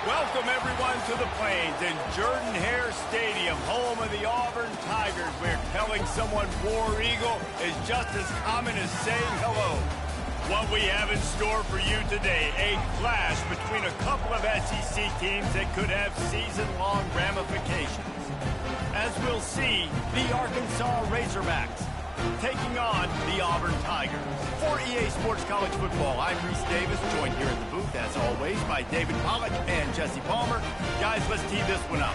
Welcome, everyone, to the Plains in Jordan-Hare Stadium, home of the Auburn Tigers, where telling someone War Eagle is just as common as saying hello. What we have in store for you today, a clash between a couple of SEC teams that could have season-long ramifications. As we'll see, the Arkansas Razorbacks taking on the Auburn Tigers. For EA Sports College Football, I'm Reese Davis, joined here in the booth, as always, by David Pollack and Jesse Palmer. Guys, let's tee this one up.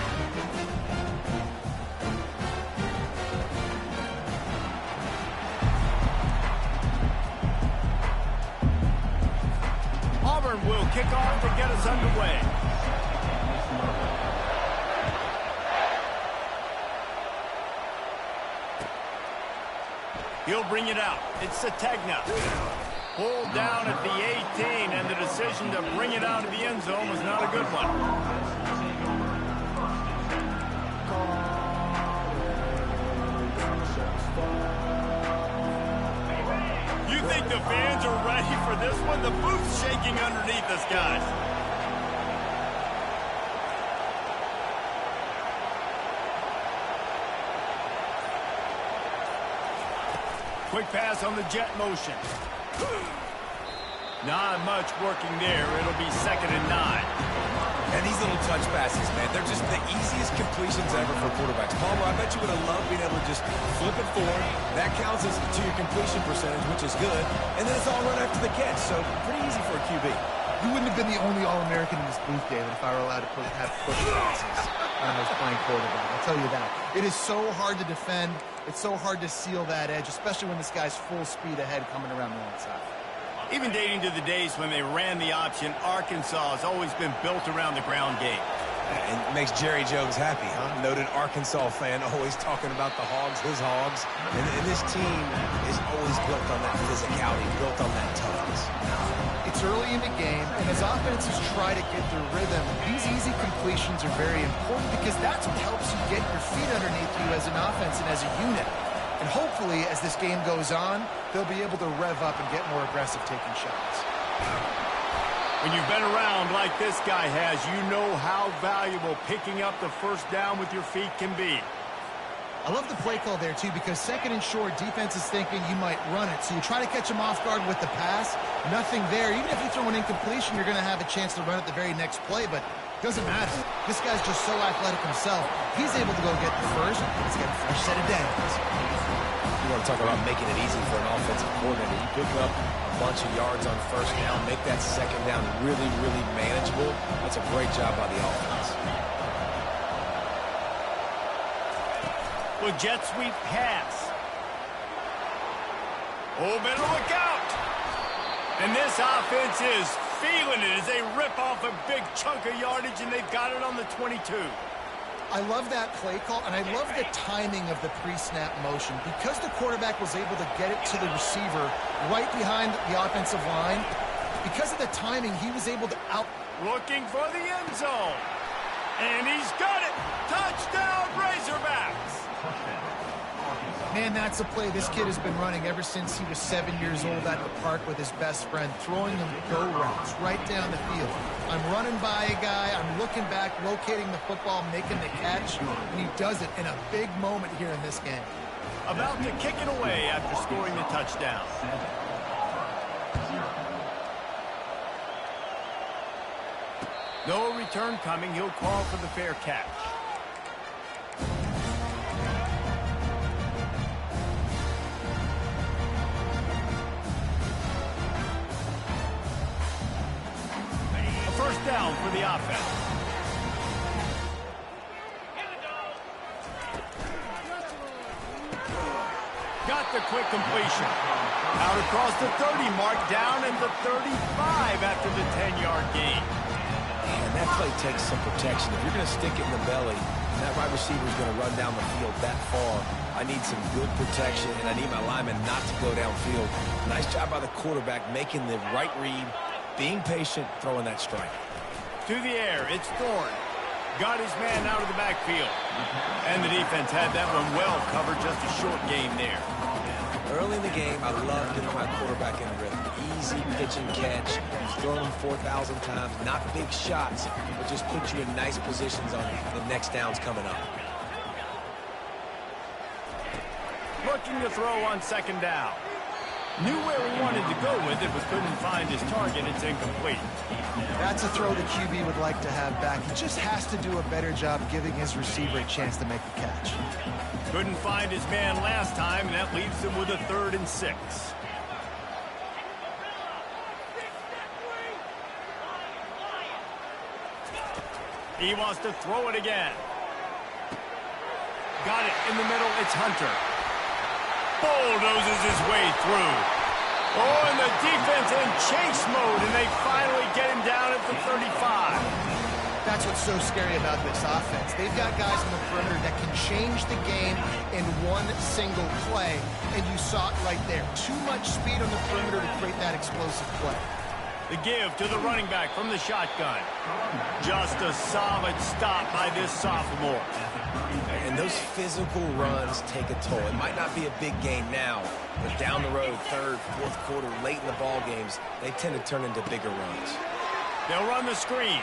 Auburn will kick off to get us underway. He'll bring it out. It's Sategna. Pulled down at the 18, and the decision to bring it out of the end zone was not a good one. You think the fans are ready for this one? The booth's shaking underneath us, guys. Quick pass on the jet motion. Not much working there. It'll be 2nd and 9. And these little touch passes, man, they're just the easiest completions ever for quarterbacks. Palmer, I bet you would have loved being able to just flip it forward. That counts as to your completion percentage, which is good. And then it's all right after the catch, so pretty easy for a QB. You wouldn't have been the only All-American in this booth, David, if I were allowed to have push passes when I was playing quarterback. I'll tell you that. It is so hard to defend. It's so hard to seal that edge, especially when this guy's full speed ahead coming around the outside. Even dating to the days when they ran the option, Arkansas has always been built around the ground game. And it makes Jerry Jones happy, huh? Noted Arkansas fan, always talking about the Hogs, his Hogs. And this team is always built on that physicality, built on that toughness. It's early in the game, and as offenses try to get their rhythm, these easy completions are very important because that's what helps you get your feet underneath you as an offense and as a unit. And hopefully, as this game goes on, they'll be able to rev up and get more aggressive taking shots. When you've been around like this guy has, you know how valuable picking up the first down with your feet can be. I love the play call there, too, because 2nd and short, defense is thinking you might run it. So you try to catch him off guard with the pass. Nothing there. Even if you throw an incompletion, you're going to have a chance to run it the very next play, but it doesn't matter. This guy's just so athletic himself. He's able to go get the first. Let's get a fresh set of downs. You want to talk about making it easy for an offensive coordinator. You pick up a bunch of yards on 1st down, make that 2nd down really, really manageable. That's a great job by the offense. Well, jet sweep pass. Oh, better look out. And this offense is feeling it as they rip off a big chunk of yardage, and they've got it on the 22. I love that play call, and I love the timing of the pre-snap motion. Because the quarterback was able to get it to the receiver right behind the offensive line, because of the timing, he was able to out... Looking for the end zone. And he's got it. Touchdown, Razorbacks. Man, that's a play this kid has been running ever since he was 7 years old at the park with his best friend, throwing them go routes right down the field. I'm running by a guy, I'm looking back, locating the football, making the catch, and he does it in a big moment here in this game. About to kick it away after scoring the touchdown. No return coming. He'll call for the fair catch. First down for the offense. Got the quick completion. Out across the 30 mark, down at the 35 after the 10-yard gain. And that play takes some protection. If you're going to stick it in the belly, and that right receiver is going to run down the field that far, I need some good protection, and I need my lineman not to go downfield. Nice job by the quarterback making the right read, being patient, throwing that strike. To the air, it's Thorne. Got his man out of the backfield. And the defense had that one well covered, just a short game there. Early in the game, I love getting my quarterback in rhythm. easy pitch and catch. You've thrown them 4,000 times. Not big shots, but just put you in nice positions on the next downs coming up. Looking to throw on second down. Knew where he wanted to go with it, but couldn't find his target. It's incomplete. That's a throw the QB would like to have back. He just has to do a better job giving his receiver a chance to make the catch. Couldn't find his man last time, and that leaves him with a 3rd and 6. He wants to throw it again. Got it in the middle. It's Hunter. Bulldozes his way through. Oh, and the defense in chase mode, and they finally get him down at the 35. That's what's so scary about this offense. They've got guys on the perimeter that can change the game in one single play, and you saw it right there. Too much speed on the perimeter to create that explosive play. The give to the running back from the shotgun. Just a solid stop by this sophomore. And those physical runs take a toll. It might not be a big gain now, but down the road, 3rd, 4th quarter, late in the ball games, they tend to turn into bigger runs. They'll run the screen.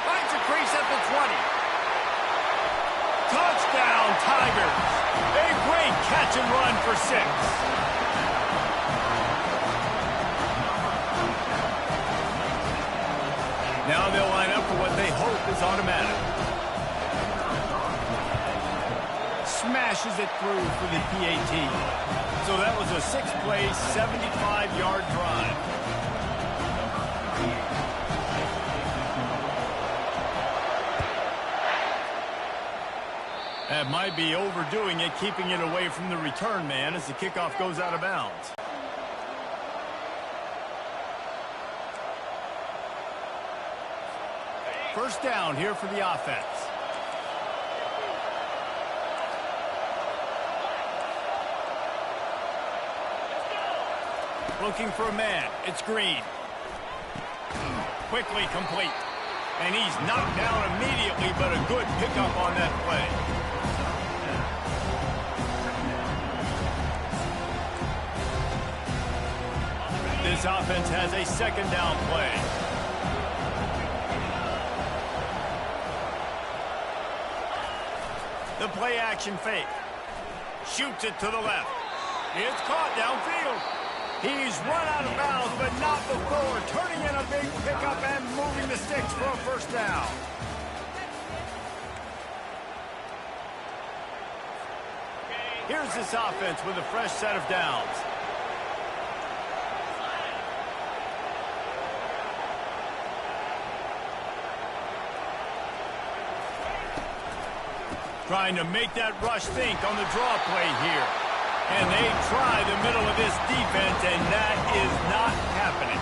Finds a crease at the 20. Touchdown, Tigers. A great catch and run for 6. Now they'll line up for what they hope is automatic. Smashes it through for the PAT. So that was a 6-play, 75-yard drive. That might be overdoing it, keeping it away from the return man as the kickoff goes out of bounds. First down here for the offense. Looking for a man. It's Green. Quickly complete. And he's knocked down immediately, but a good pickup on that play. This offense has a second down play. The play action fake. Shoots it to the left. It's caught downfield. He's run out of bounds, but not before turning in a big pickup and moving the sticks for a first down. Here's this offense with a fresh set of downs. Trying to make that rush think on the draw play here. And they try the middle of this defense, and that is not happening.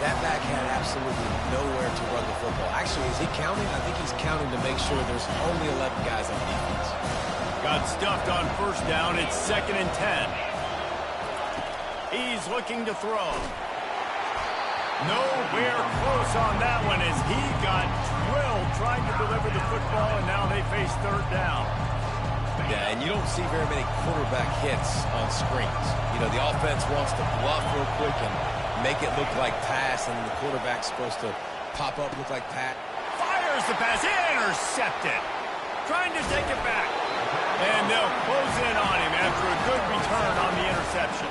That back had absolutely nowhere to run the football. Actually, is he counting? I think he's counting to make sure there's only 11 guys on defense. Got stuffed on first down. It's 2nd and 10. He's looking to throw. Nowhere close on that one as he got drilled trying to deliver the football, and now they face 3rd down. Yeah, and you don't see very many quarterback hits on screens. You know, the offense wants to bluff real quick and make it look like pass, and the quarterback's supposed to pop up, look like Pat. Fires the pass, intercepted. Trying to take it back. And they'll close in on him after a good return on the interception.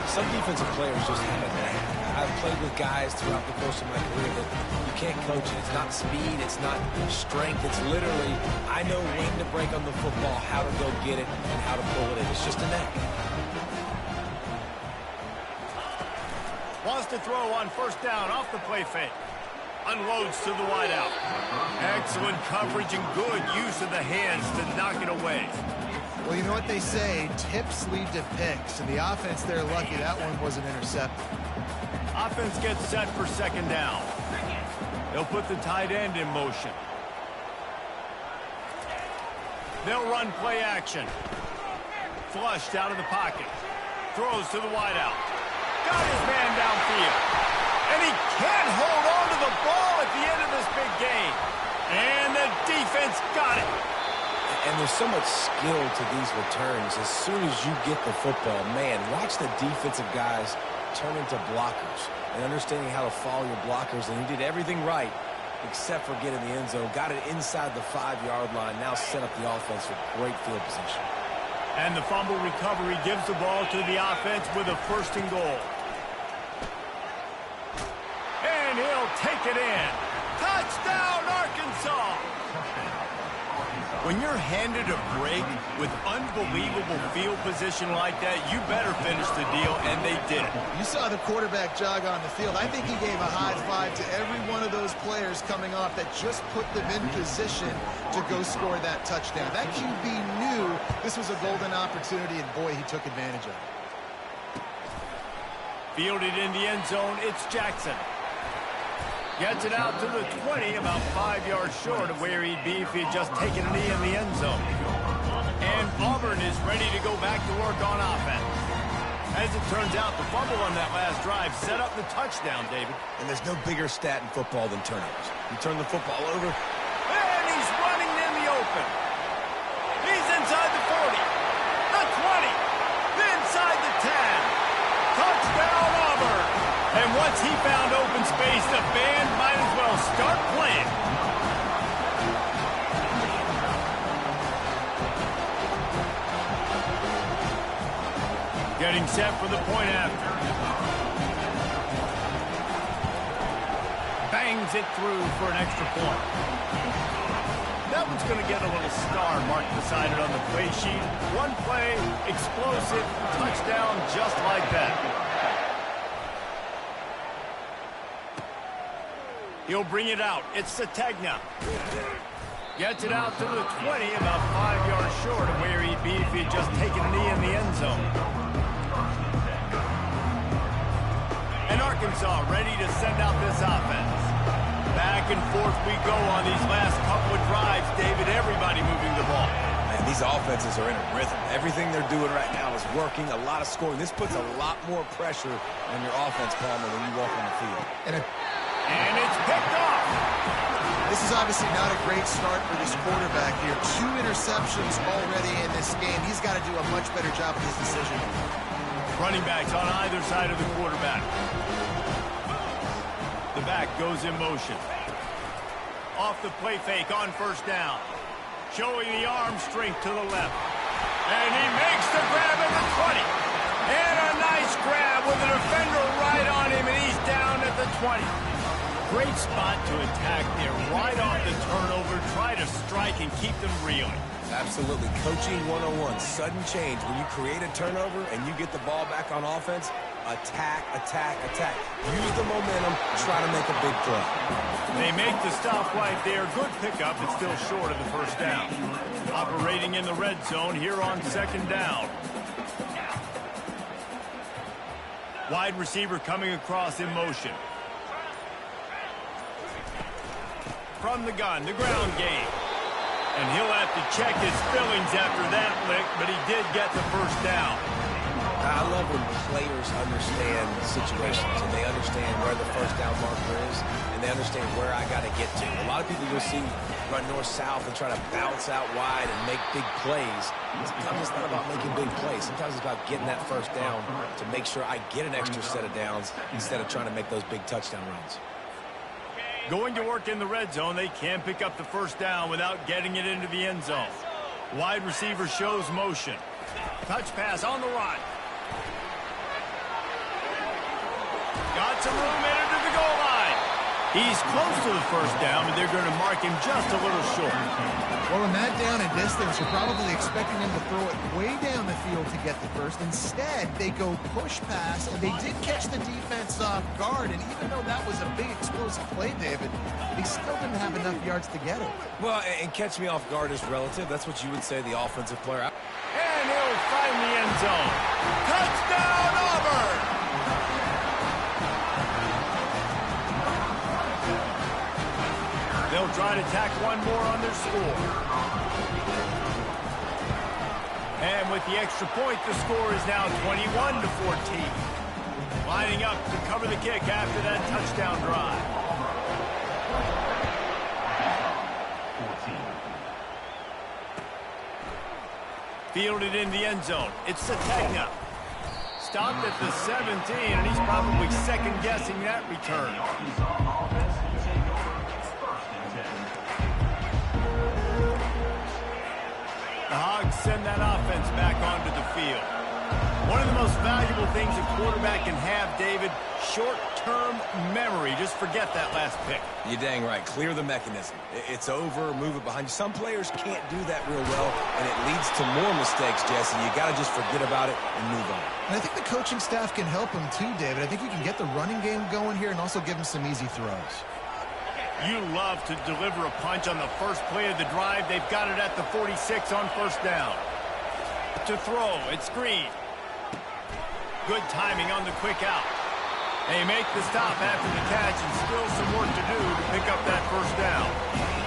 Some defensive players just have a knack. I've played with guys throughout the course of my career that you can't coach it. It's not speed, it's not strength. It's literally, I know when to break on the football, how to go get it, and how to pull it in. It's just a knack. Wants to throw on first down off the play fake. Unloads to the wideout. Excellent coverage and good use of the hands to knock it away. Well, you know what they say, tips lead to picks, and the offense, they're lucky that one wasn't intercepted. Offense gets set for 2nd down. They'll put the tight end in motion. They'll run play action. Flushed out of the pocket. Throws to the wideout. Got his man downfield. And he can't hold on to the ball at the end of this big game. And the defense got it. And there's so much skill to these returns. As soon as you get the football, man, watch the defensive guys turn into blockers and understanding how to follow your blockers. And he did everything right except for getting the end zone. Got it inside the 5-yard line. Now set up the offense for great field position. And the fumble recovery gives the ball to the offense with a 1st and goal. And he'll take it in. Touchdown, Arkansas! When you're handed a break with unbelievable field position like that, you better finish the deal, and they did. You saw the quarterback jog on the field. I think he gave a high five to every one of those players coming off that just put them in position to go score that touchdown. That QB knew this was a golden opportunity, and boy, he took advantage of it. Fielded in the end zone, it's Jackson. Gets it out to the 20, about 5 yards short of where he'd be if he'd just taken a knee in the end zone. And Auburn is ready to go back to work on offense. As it turns out, the fumble on that last drive set up the touchdown, David. And there's no bigger stat in football than turnovers. You turn the football over. And he's running in the open. He's inside the 40, the 20, inside the 10. Touchdown, Auburn. And once he found open space, the band might as well start playing. Getting set for the point after. Bangs it through for an extra point. That one's going to get a little star marked beside it on the play sheet. One play, explosive, touchdown just like that. He'll bring it out. It's Sategna. Gets it out to the 20, about 5 yards short of where he'd be if he'd just taken a knee in the end zone. And Arkansas ready to send out this offense. Back and forth we go on these last couple of drives, David. Everybody moving the ball. Man, these offenses are in a rhythm. Everything they're doing right now is working. A lot of scoring. This puts a lot more pressure on your offense, Palmer, when you walk on the field. And it's picked off. This is obviously not a great start for this quarterback here. 2 interceptions already in this game. He's got to do a much better job with his decision. Running backs on either side of the quarterback. The back goes in motion. Off the play fake on 1st down. Showing the arm strength to the left. And he makes the grab at the 20. And a nice grab with a defender right on him, and he's down at the 20. Great spot to attack there, right off the turnover. Try to strike and keep them reeling. Absolutely. Coaching 101. Sudden change. When you create a turnover and you get the ball back on offense, attack, attack, attack. Use the momentum. Try to make a big play. They make the stop right there. Good pickup. It's still short of the 1st down. Operating in the red zone here on 2nd down. Wide receiver coming across in motion. From the gun, the ground game. And he'll have to check his fillings after that lick, but he did get the 1st down. I love when players understand situations and they understand where the 1st down marker is and they understand where I got to get to. A lot of people you'll see run north-south and try to bounce out wide and make big plays. Sometimes it's not about making big plays. Sometimes it's about getting that 1st down to make sure I get an extra set of downs instead of trying to make those big touchdown runs. Going to work in the red zone, they can pick up the 1st down without getting it into the end zone. Wide receiver shows motion. Touch pass on the run. Got some room in it to the goal line. He's close to the 1st down, but they're going to mark him just a little short. Well, in that down and distance, you're probably expecting him to throw it way down the field to get the 1st. Instead, they go push pass, and they did catch the defense off guard. And even though that was a big explosive play, David, he still didn't have enough yards to get it. Well, and catch me off guard is relative. That's what you would say the offensive player. And he'll find the end zone. Touchdown, Auburn! They'll try to tack one more on their score. And with the extra point, the score is now 21-14. Lining up to cover the kick after that touchdown drive. Fielded in the end zone. It's Sategna. Stopped at the 17, and he's probably second-guessing that return. The Hogs send that offense back onto the field. One of the most valuable things a quarterback can have, David, short-term memory. Just forget that last pick. You're dang right. Clear the mechanism. It's over, move it behind you. Some players can't do that real well, and it leads to more mistakes, Jesse. You got to just forget about it and move on. And I think the coaching staff can help him too, David. I think you can get the running game going here and also give him some easy throws. You love to deliver a punch on the first play of the drive. They've got it at the 46 on first down. To throw, it's Green. Good timing on the quick out. They make the stop after the catch and still some work to do to pick up that first down.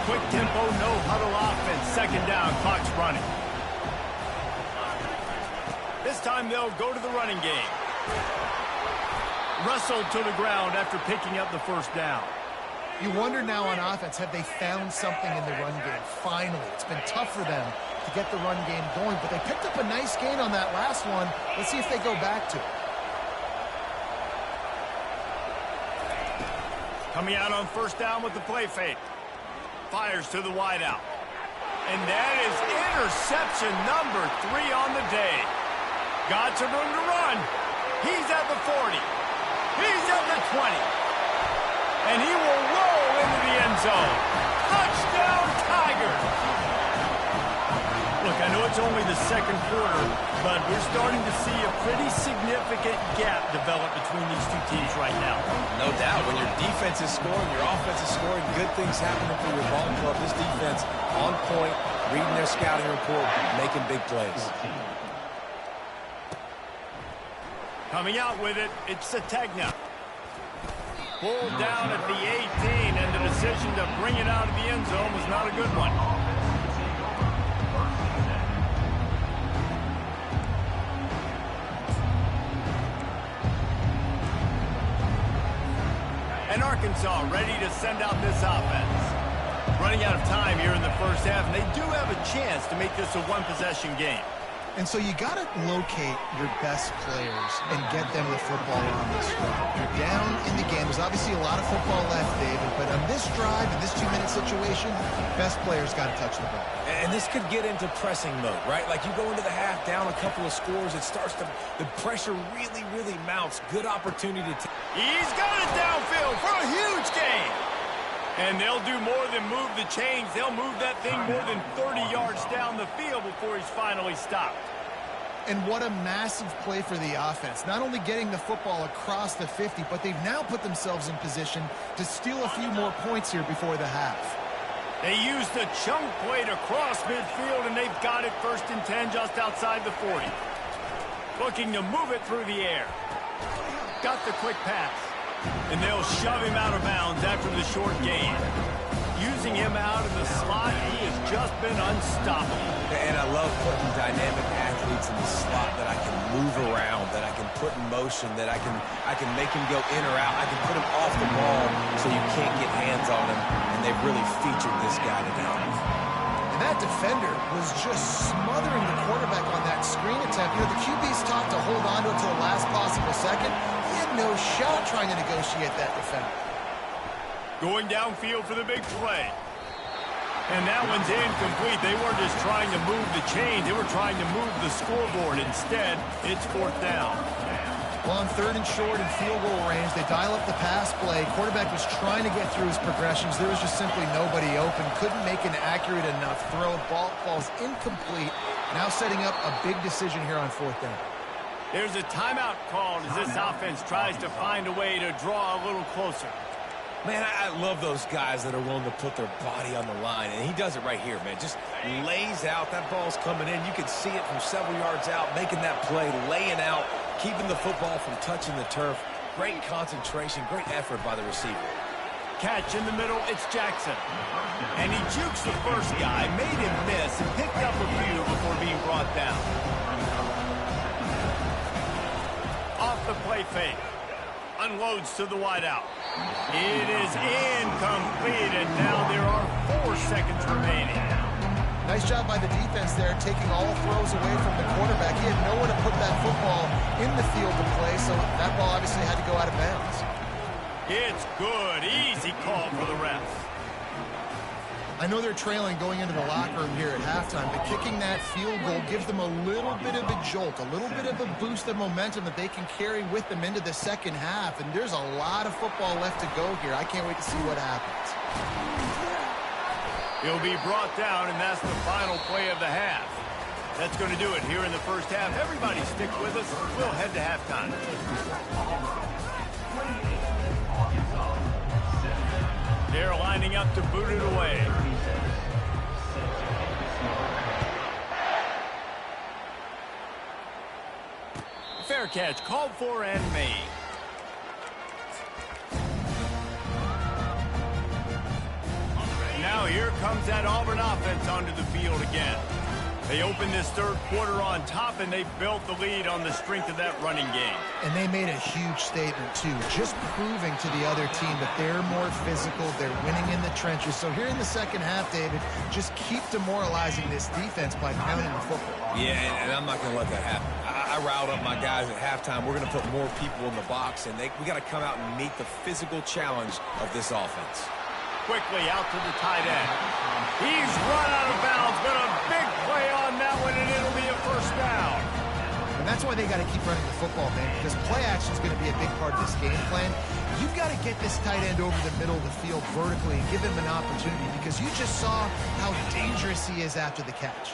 Quick tempo, no huddle offense. Second down, clock's running. This time they'll go to the running game. Russell to the ground after picking up the first down. You wonder now on offense, have they found something in the run game? Finally, it's been tough for them to get the run game going, but they picked up a nice gain on that last one. Let's see if they go back to it. Coming out on first down with the play fake. Fires to the wideout. And that is interception number 3 on the day. Got some room to run. He's at the 40. He's at the 20. And he will roll into the end zone. Touchdown, Tigers! Look, I know it's only the second quarter, but we're starting to see a pretty significant gap develop between these two teams right now. No doubt. When your defense is scoring, your offense is scoring, good things happening for your ball club. This defense on point, reading their scouting report, making big plays. Coming out with it, it's Sategna. Pulled down at the 18, and the decision to bring it out of the end zone was not a good one. And Arkansas ready to send out this offense. Running out of time here in the first half, and they do have a chance to make this a one-possession game. And so you got to locate your best players and get them the football on this drive. You're down in the game. There's obviously a lot of football left, David, but on this drive, in this 2-minute situation, best players got to touch the ball. And this could get into pressing mode, right? Like you go into the half down a couple of scores, it starts to, the pressure really, really mounts. Good opportunity to He's got it downfield for a huge gain. And they'll do more than move the chains. They'll move that thing more than 30 yards down the field before he's finally stopped. And what a massive play for the offense. Not only getting the football across the 50, but they've now put themselves in position to steal a few more points here before the half. They used the chunk play to cross midfield, and they've got it 1st and 10 just outside the 40. Looking to move it through the air. Got the quick pass. And they'll shove him out of bounds after the short gain. Using him out of the slot, he has just been unstoppable. And I love putting dynamic athletes in the slot that I can move around, that I can put in motion, that I can make him go in or out. I can put him off the ball so you can't get hands on him. And they've really featured this guy today. And that defender was just smothering the quarterback on that screen attempt. You know, the QB's taught to hold on to it to the last possible second. He had no shot trying to negotiate that defender. Going downfield for the big play. And that one's incomplete. They weren't just trying to move the chain. They were trying to move the scoreboard. Instead, it's 4th down. Well, on 3rd and short and field goal range, they dial up the pass play. Quarterback was trying to get through his progressions. There was just simply nobody open. Couldn't make an accurate enough throw. Ball falls incomplete. Now setting up a big decision here on 4th down. There's a timeout called as this offense tries to find a way to draw a little closer. Man, I love those guys that are willing to put their body on the line, and he does it right here, man. Just lays out. That ball's coming in. You can see it from several yards out, making that play, laying out, keeping the football from touching the turf. Great concentration, great effort by the receiver. Catch in the middle, it's Jackson. And he jukes the first guy, made him miss, and picked up a few before being brought down. Off the play fake. Unloads to the wideout. It is incomplete, and now there are 4 seconds remaining. Nice job by the defense there, taking all throws away from the quarterback. He had nowhere to put that football in the field to play, so that ball obviously had to go out of bounds. It's good. Easy call for the ref. I know they're trailing going into the locker room here at halftime, but kicking that field goal gives them a little bit of a jolt, a little bit of a boost of momentum that they can carry with them into the second half, and there's a lot of football left to go here. I can't wait to see what happens. He'll be brought down, and that's the final play of the half. That's going to do it here in the first half. Everybody stick with us. We'll head to halftime. They're lining up to boot it away. Fair catch called for and made. Now here comes that Auburn offense onto the field again. They opened this third quarter on top, and they built the lead on the strength of that running game. And they made a huge statement, too, just proving to the other team that they're more physical, they're winning in the trenches. So here in the second half, David, just keep demoralizing this defense by pounding the football. Yeah, and I'm not going to let that happen. I riled up my guys at halftime. We're going to put more people in the box, and we got to come out and meet the physical challenge of this offense. Quickly out to the tight end. He's run out of bounds, but a big play on that one, and it'll be a first down. And that's why they got to keep running the football, man, because play action is going to be a big part of this game plan. You've got to get this tight end over the middle of the field vertically and give him an opportunity, because you just saw how dangerous he is after the catch.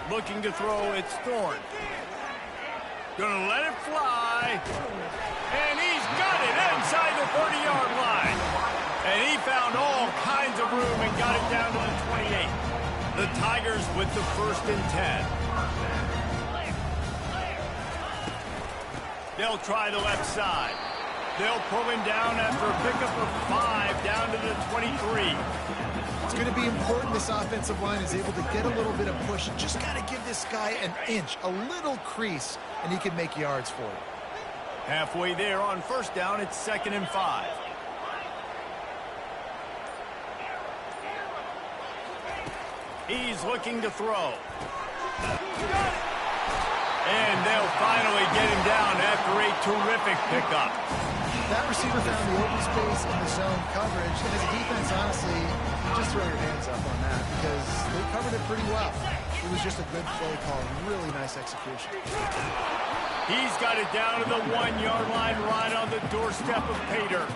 Looking to throw, it's Thorne. Gonna let it fly. And he's got it inside the 30-yard line. And he found all kinds of room and got it down to the 28. The Tigers with the 1st and 10. They'll try the left side. They'll pull him down after a pickup of 5 down to the 23. It's going to be important this offensive line is able to get a little bit of push. You just got to give this guy an inch, a little crease, and he can make yards for it. Halfway there on first down, it's 2nd and 5. He's looking to throw. And they'll finally get him down after a terrific pickup. That receiver found the open space in the zone coverage, and as a defense, honestly, just throw your hands up on that because they covered it pretty well. It was just a good play call, really nice execution. He's got it down to the 1-yard line right on the doorstep of Pater.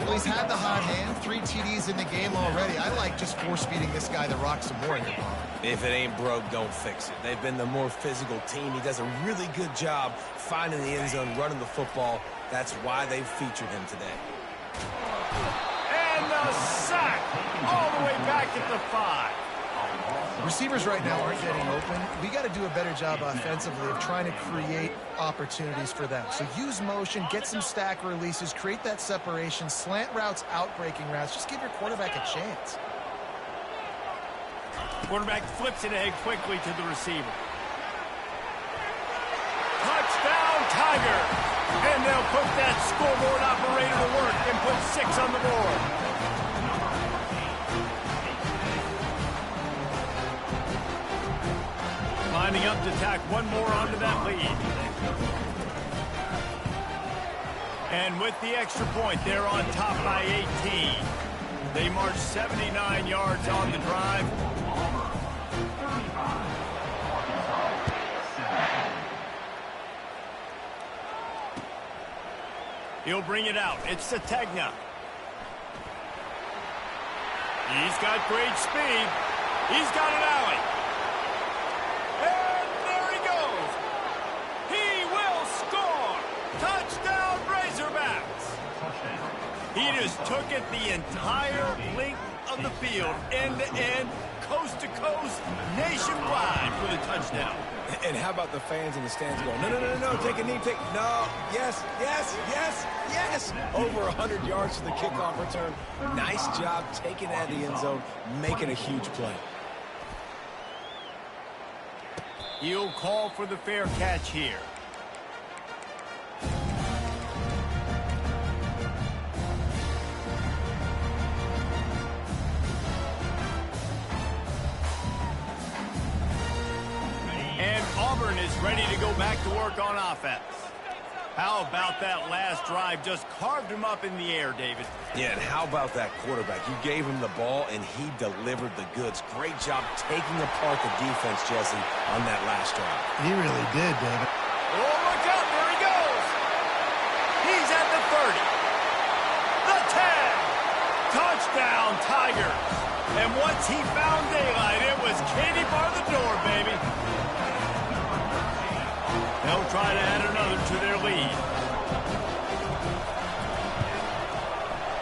Well, he's had the hot hand, 3 TDs in the game already. I like just force-feeding this guy the rock some more here. If it ain't broke, don't fix it. They've been the more physical team. He does a really good job finding the end zone, running the football. That's why they've featured him today. And the sack all the way back at the 5. Receivers right now aren't getting open. We got to do a better job offensively of trying to create opportunities for them. So use motion, get some stack releases, create that separation, slant routes, out-breaking routes. Just give your quarterback a chance. Quarterback flips it ahead quickly to the receiver. Touchdown, Tiger! And they'll put that scoreboard operator to work and put 6 on the board. Lining up to tack one more onto that lead. And with the extra point, they're on top by 18. They march 79 yards on the drive. He'll bring it out. It's Sategna. He's got great speed. He's got an alley. And there he goes. He will score. Touchdown, Razorbacks. He just took it the entire length of the field, end to end, coast to coast, nationwide for the touchdown. And how about the fans in the stands going, no, no, no, no, take a knee, no, yes, yes, yes, yes. Over 100 yards to the kickoff return. Nice job taking it out of the end zone, making a huge play. He'll call for the fair catch here. Auburn is ready to go back to work on offense. How about that last drive? Just carved him up in the air, David. Yeah, and how about that quarterback? You gave him the ball, and he delivered the goods. Great job taking apart the defense, Jesse, on that last drive. He really did, David. Oh, look out. There he goes. He's at the 30. The 10. Touchdown, Tigers. And once he found daylight, it was Katie bar the door, baby. They'll try to add another to their lead.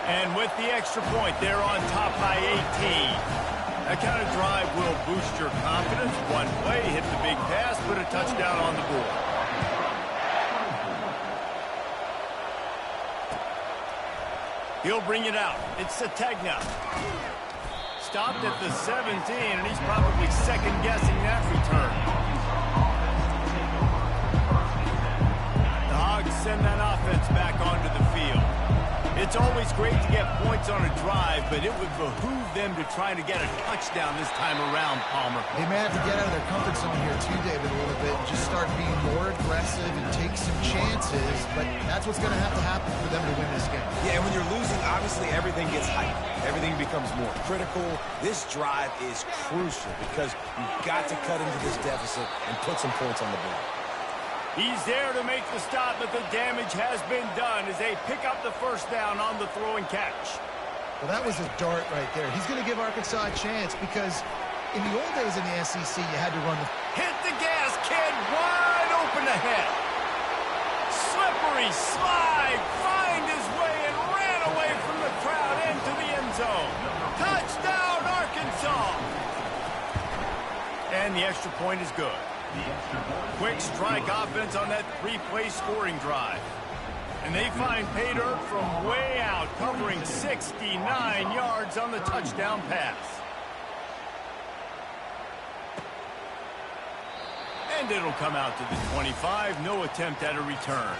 And with the extra point, they're on top by 18. That kind of drive will boost your confidence. One play, hit the big pass, put a touchdown on the board. He'll bring it out. It's Sategna. Stopped at the 17, and he's probably second-guessing that return. The Hogs send that offense back onto the field. It's always great to get points on a drive, but it would behoove them to try to get a touchdown this time around, Palmer. They may have to get out of their comfort zone here too, David, a little bit, and just start being more aggressive and take some chances, but that's what's going to happen for them to win this game. Yeah, and when you're losing, obviously everything gets hyped. Everything becomes more critical. This drive is crucial because you've got to cut into this deficit and put some points on the board. He's there to make the stop, but the damage has been done as they pick up the first down on the throw and catch. Well, that was a dart right there. He's going to give Arkansas a chance because in the old days in the SEC, you had to run the... Hit the gas, kid. Wide open ahead. Slippery slide. Find his way and ran away from the crowd into the end zone. Touchdown, Arkansas. And the extra point is good. Quick strike offense on that three-play scoring drive. And they find pay dirt from way out, covering 69 yards on the touchdown pass. And it'll come out to the 25. No attempt at a return.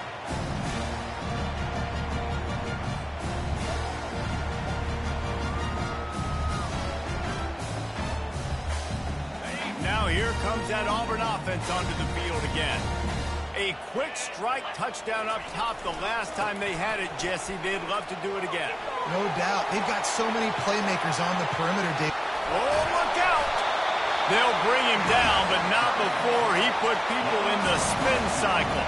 Now here comes that Auburn offense onto the field again. A quick strike touchdown up top the last time they had it, Jesse. They'd love to do it again. No doubt. They've got so many playmakers on the perimeter, Dave. Oh, look out! They'll bring him down, but not before he put people in the spin cycle.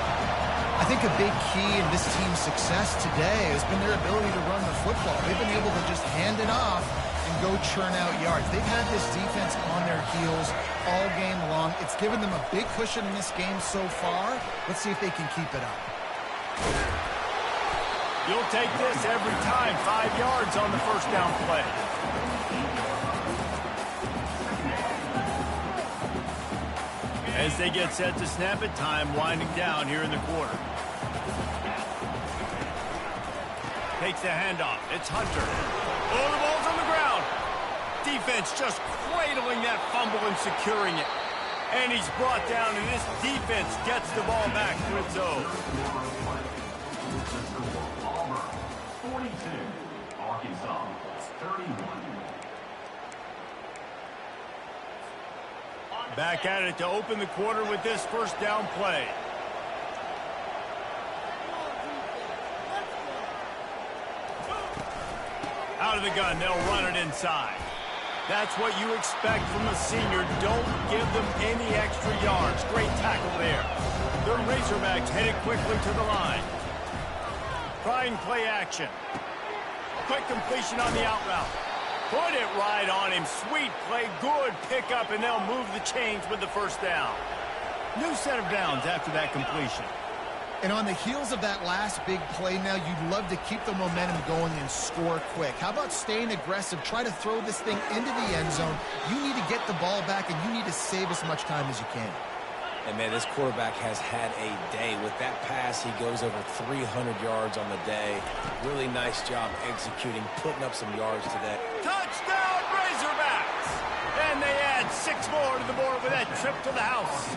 I think a big key in this team's success today has been their ability to run the football. They've been able to just hand it off and go churn out yards. They've had this defense on their heels all game long. It's given them a big cushion in this game so far. Let's see if they can keep it up. You'll take this every time. 5 yards on the first down play. As they get set to snap it, time winding down here in the quarter. Takes the handoff. It's Hunter. Oh, the ball's on the ground. Defense just cradling that fumble and securing it. And he's brought down, and this defense gets the ball back to its own. 42, Arkansas 31. Back at it to open the quarter with this first down play. Out of the gun, they'll run it inside. That's what you expect from a senior. Don't give them any extra yards. Great tackle there. The Razorbacks headed quickly to the line. Trying play action. Quick completion on the out route. Put it right on him. Sweet play, good pickup, and they'll move the chains with the first down. New set of downs after that completion. And on the heels of that last big play now, you'd love to keep the momentum going and score quick. How about staying aggressive? Try to throw this thing into the end zone. You need to get the ball back, and you need to save as much time as you can. And, man, this quarterback has had a day. With that pass, he goes over 300 yards on the day. Really nice job executing, putting up some yards today. Touchdown, Razorbacks! And they add 6 more to the board with that trip to the house.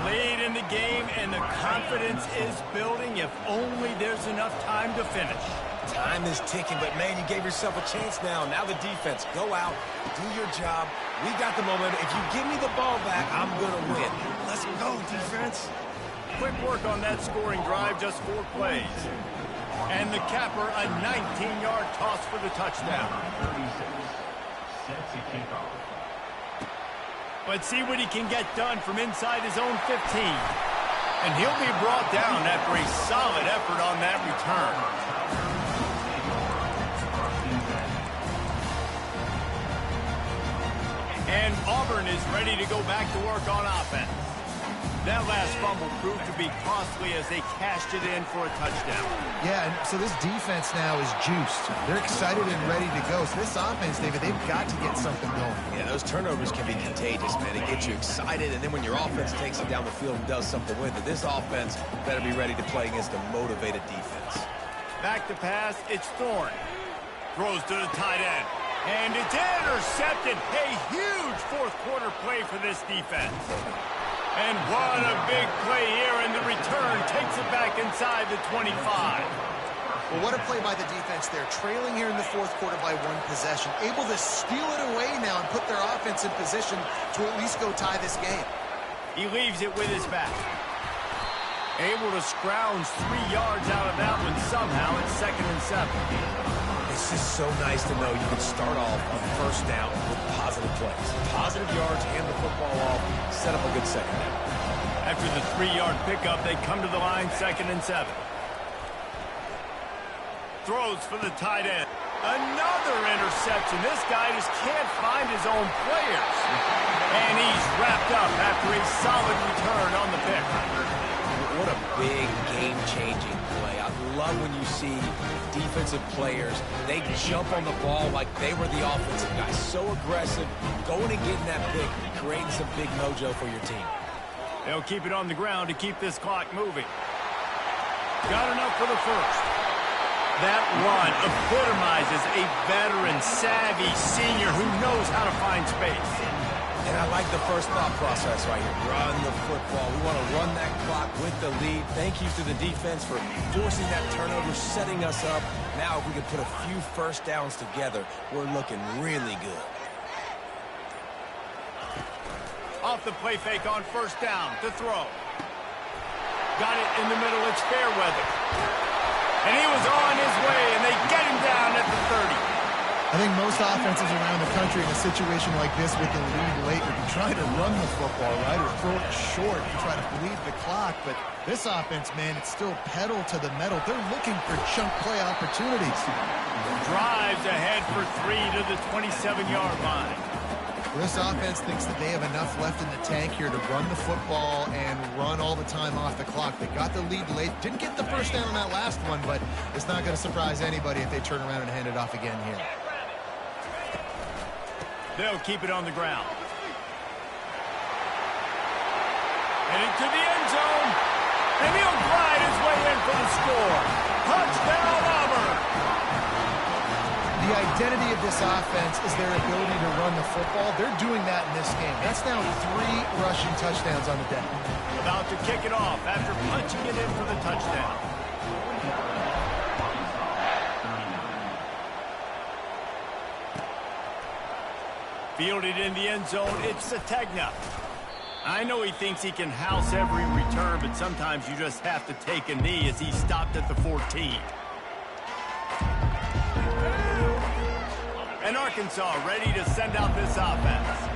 Lead in the game, and the confidence is building if only there's enough time to finish. Time is ticking, but, man, you gave yourself a chance now. Now the defense, go out, do your job. We got the moment. If you give me the ball back, I'm going to win. Let's go, defense. Quick work on that scoring drive, just 4 plays. And the capper, a 19-yard toss for the touchdown. 36. Set to kickoff. But see what he can get done from inside his own 15. And he'll be brought down after a solid effort on that return. And Auburn is ready to go back to work on offense. That last fumble proved to be costly as they cashed it in for a touchdown. Yeah, and so this defense now is juiced. They're excited and ready to go. So this offense, David, they've got to get something going. Yeah, those turnovers can be contagious, man. It gets you excited, and then when your offense takes it down the field and does something with it, this offense better be ready to play against a motivated defense. Back to pass, it's Thorne. Throws to the tight end. And it's intercepted. A huge fourth-quarter play for this defense. And what a big play here, and the return takes it back inside the 25. Well, what a play by the defense there. Trailing here in the fourth quarter by 1 possession. Able to steal it away now and put their offense in position to at least go tie this game. He leaves it with his back. Able to scrounge 3 yards out of that one somehow. It's 2nd and 7. It's just so nice to know you can start off on first down with positive plays. Positive yards, hand the football off, set up a good second down. After the 3-yard pickup, they come to the line, 2nd and 7. Throws for the tight end. Another interception. This guy just can't find his own players. And he's wrapped up after a solid return on the pick. What a big game-changing play. I love when you see defensive players, they jump on the ball like they were the offensive guys. So aggressive, going and getting that pick, creating some big mojo for your team. They'll keep it on the ground to keep this clock moving. Got enough for the first. That run epitomizes a veteran, savvy senior who knows how to find space. And I like the first thought process right here. Run the football. We want to run that clock with the lead. Thank you to the defense for forcing that turnover, setting us up. Now if we can put a few first downs together, we're looking really good. Off the play fake on first down to throw. Got it in the middle. It's Fairweather. And he was on his way, and they get him down at the 30. I think most offenses around the country in a situation like this with the lead late would be trying to run the football, right, or throw it short to try to bleed the clock. But this offense, man, it's still pedal to the metal. They're looking for chunk play opportunities. Drives ahead for 3 to the 27-yard line. This offense thinks that they have enough left in the tank here to run the football and run all the time off the clock. They got the lead late. Didn't get the first down on that last one, but it's not going to surprise anybody if they turn around and hand it off again here. They'll keep it on the ground. Heading to the end zone. And he'll glide his way in for the score. Touchdown, Auburn. The identity of this offense is their ability to run the football. They're doing that in this game. That's now 3 rushing touchdowns on the day. About to kick it off after punching it in for the touchdown. Fielded in the end zone, it's Sategna. I know he thinks he can house every return, but sometimes you just have to take a knee as he stopped at the 14. And Arkansas ready to send out this offense.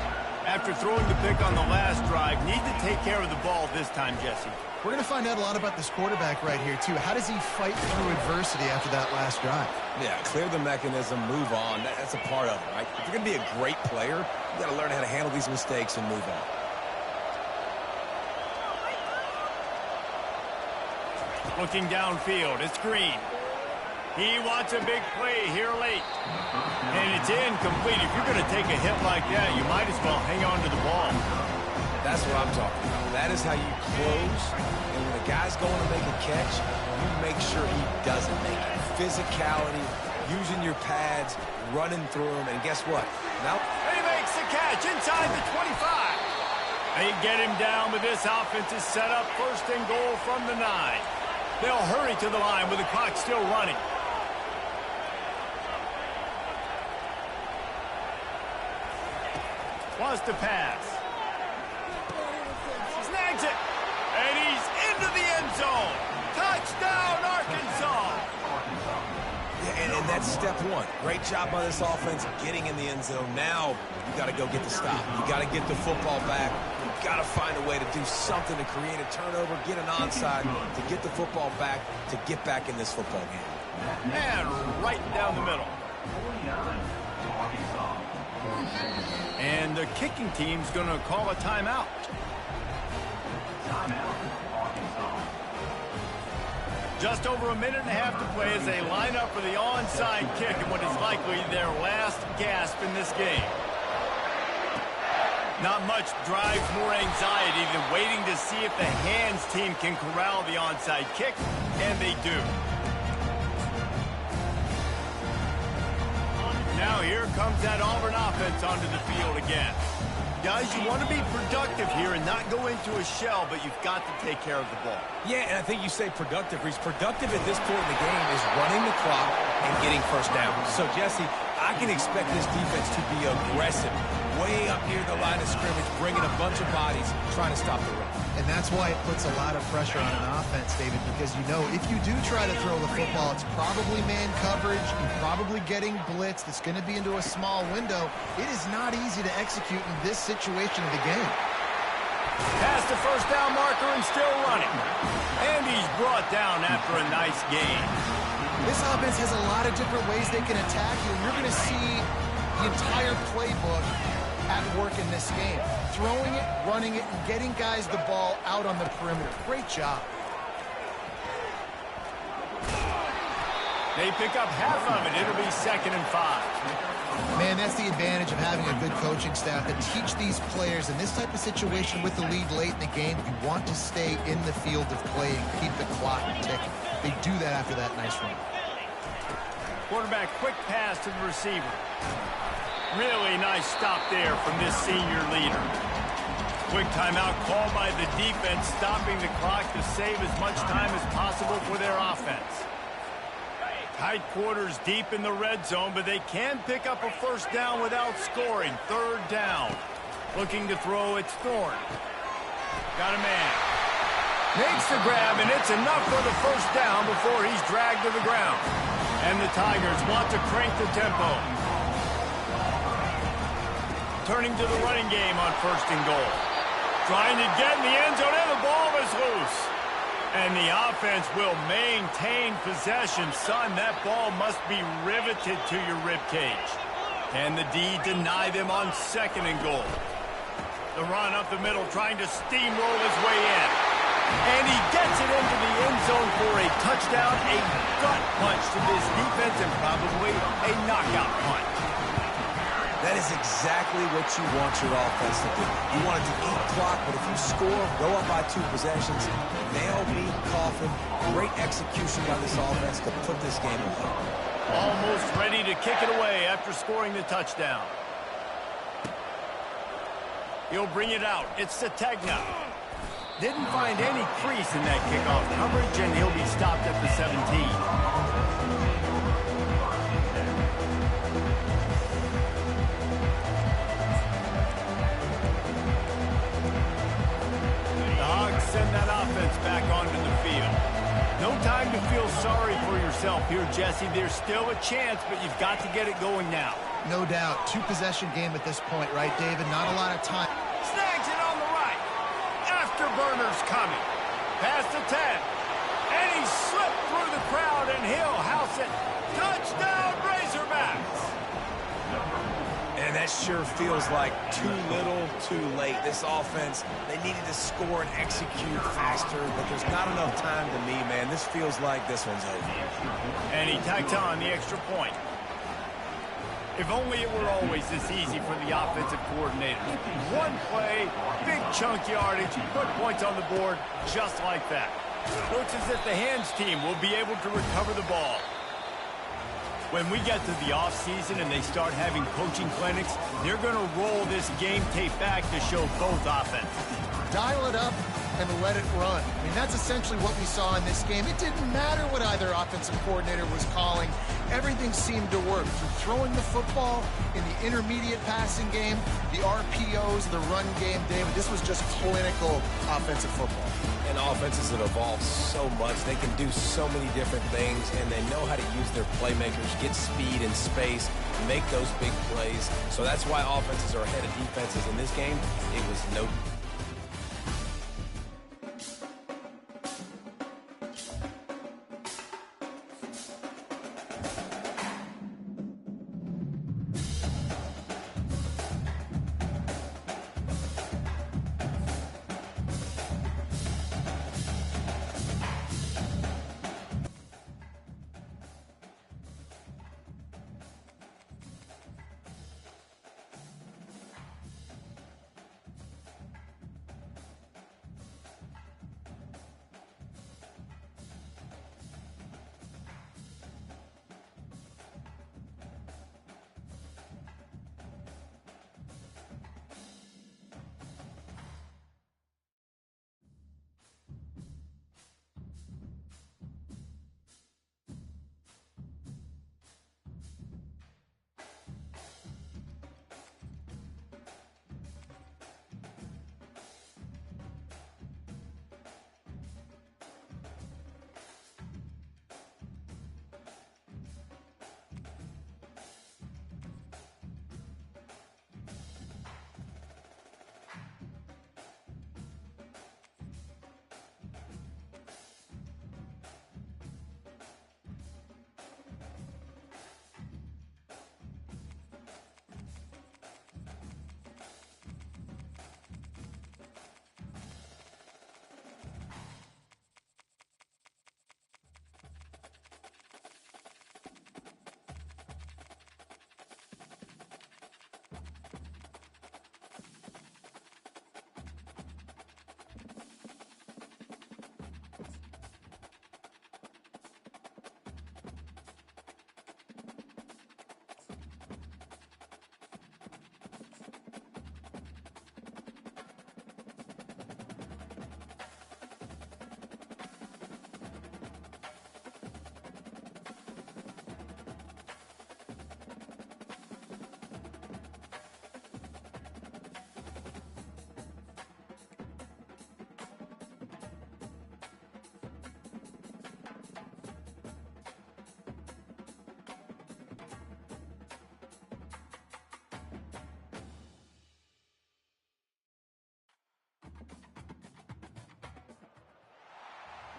After throwing the pick on the last drive, need to take care of the ball this time, Jesse. We're going to find out a lot about this quarterback right here, too. How does he fight through adversity after that last drive? Yeah, clear the mechanism, move on. That's a part of it, right? If you're going to be a great player, you got to learn how to handle these mistakes and move on. Looking downfield, it's Green. He wants a big play here late. And it's incomplete. If you're going to take a hit like that, you might as well hang on to the ball. That's what I'm talking about. That is how you close. And when a guy's going to make a catch, you make sure he doesn't make it. Physicality, using your pads, running through them, and guess what? Now he makes the catch inside the 25. They get him down, but this offense is set up 1st and goal from the 9. They'll hurry to the line with the clock still running. Wants to pass. Snags it. And he's into the end zone. Touchdown, Arkansas. Yeah, and that's step one. Great job by this offense getting in the end zone. Now you got to go get the stop. You got to get the football back. You got to find a way to do something to create a turnover, get an onside, to get the football back, to get back in this football game. And right down the middle. And the kicking team's going to call a timeout. Just over a minute and a half to play as they line up for the onside kick and what is likely their last gasp in this game. Not much drives more anxiety than waiting to see if the hands team can corral the onside kick, and they do. Now here comes that Auburn offense onto the field again. Guys, you want to be productive here and not go into a shell, but you've got to take care of the ball. Yeah, and I think you say productive. He's productive at this point in the game is running the clock and getting first down. So, Jesse, I can expect this defense to be aggressive, way up near the line of scrimmage, bringing a bunch of bodies, trying to stop the run. And that's why it puts a lot of pressure on an offense, David, because you know if you do try to throw the football, it's probably man coverage, you're probably getting blitzed, it's going to be into a small window. It is not easy to execute in this situation of the game. Past the first down marker and still running. And he's brought down after a nice gain. This offense has a lot of different ways they can attack you, and you're going to see the entire playbook at work in this game. Throwing it, running it, and getting guys the ball out on the perimeter. Great job. They pick up half of it. It'll be 2nd and 5. Man, that's the advantage of having a good coaching staff to teach these players in this type of situation with the lead late in the game. You want to stay in the field of play and keep the clock ticking. They do that after that nice run. Quarterback quick pass to the receiver. Really nice stop there from this senior leader. Quick timeout called by the defense, stopping the clock to save as much time as possible for their offense. Tight quarters deep in the red zone, but they can pick up a first down without scoring. 3rd down. Looking to throw, it's Thorne. Got a man. Makes the grab, and it's enough for the first down before he's dragged to the ground. And the Tigers want to crank the tempo. Turning to the running game on 1st and goal. Trying to get in the end zone, and the ball is loose. And the offense will maintain possession. Son, that ball must be riveted to your ribcage. And the D deny them on 2nd and goal. The run up the middle, trying to steamroll his way in. And he gets it into the end zone for a touchdown, a gut punch to this defense, and probably a knockout punch. That is exactly what you want your offense to do. You want it to eat clock, but if you score, go up by 2 possessions, nail me, coffin, great execution by this offense to put this game away. Almost ready to kick it away after scoring the touchdown. He'll bring it out. It's Sategna. Didn't find any crease in that kickoff coverage, and he'll be stopped at the 17. Send that offense back onto the field. No time to feel sorry for yourself here, Jesse. There's still a chance, but you've got to get it going now. No doubt. 2-possession game at this point, right, David? Not a lot of time. Snags it on the right. Afterburner's coming. Past the 10. And he slipped through the crowd, and he'll house it. Touchdown, Razorbacks. And that sure feels like too little, too late. This offense, they needed to score and execute faster, but there's not enough time to me, man. This feels like this one's over. And he tacked on the extra point. If only it were always this easy for the offensive coordinators. One play, big chunk yardage, put points on the board just like that. Looks as if the hands team will be able to recover the ball. When we get to the offseason and they start having coaching clinics, they're going to roll this game tape back to show both offenses. Dial it up and let it run. I mean, that's essentially what we saw in this game. It didn't matter what either offensive coordinator was calling. everything seemed to work. Through throwing the football in the intermediate passing game, the RPOs, the run game, David, this was just clinical offensive football. And offenses have evolved so much. They can do so many different things, and they know how to use their playmakers, get speed and space, make those big plays. So that's why offenses are ahead of defenses in this game. It was no...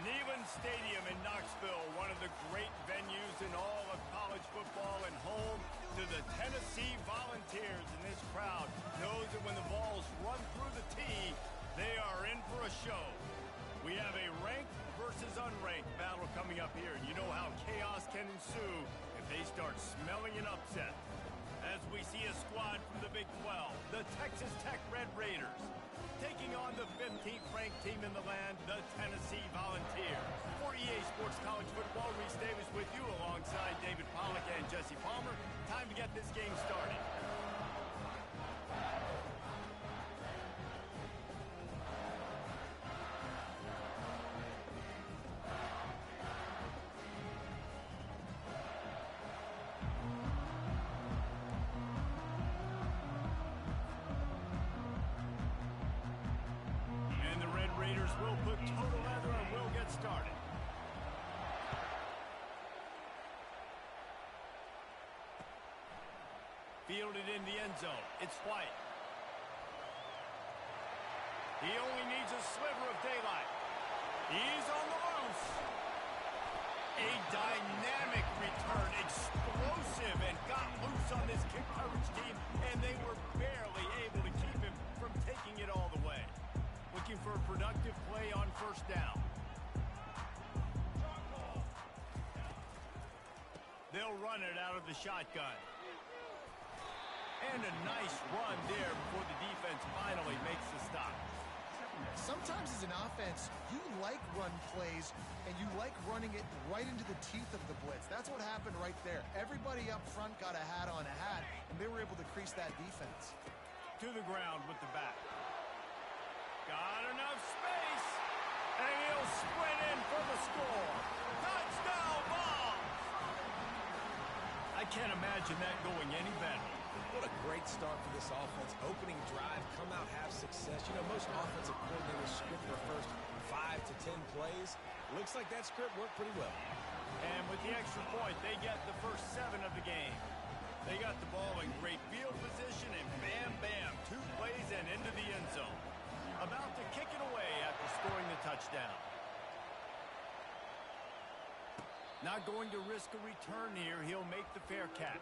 Neyland Stadium in Knoxville, one of the great venues in all of college football and home to the Tennessee Volunteers. And this crowd knows that when the balls run through the tee, they are in for a show. We have a ranked versus unranked battle coming up here. And you know how chaos can ensue if they start smelling an upset. As we see a squad from the Big 12, the Texas Tech Red Raiders, taking on the 15th ranked team in the land, the Tennessee Volunteers. For EA Sports College Football, Reese Davis with you alongside David Pollack and Jesse Palmer. Time to get this game started. Will put total leather and we'll get started. Fielded in the end zone. It's White. He only needs a sliver of daylight. He's on the loose. A dynamic return, explosive, and got loose on this kick coverage team, and they were barely able to keep him from taking it all the way. Looking for a productive play on first down. They'll run it out of the shotgun. And a nice run there before the defense finally makes the stop. Sometimes as an offense, you like run plays, and you like running it right into the teeth of the blitz. That's what happened right there. Everybody up front got a hat on a hat, and they were able to crease that defense. To the ground with the back. Got enough space, and he'll sprint in for the score. Touchdown ball. I can't imagine that going any better. What a great start for this offense. Opening drive, come out, have success. You know, most offensive coordinators script their first 5 to 10 plays. Looks like that script worked pretty well. And with the extra point, they get the first 7 of the game. They got the ball in great field position, and bam, bam, 2 plays and into the end zone. About to kick it away after scoring the touchdown. Not going to risk a return here. He'll make the fair catch.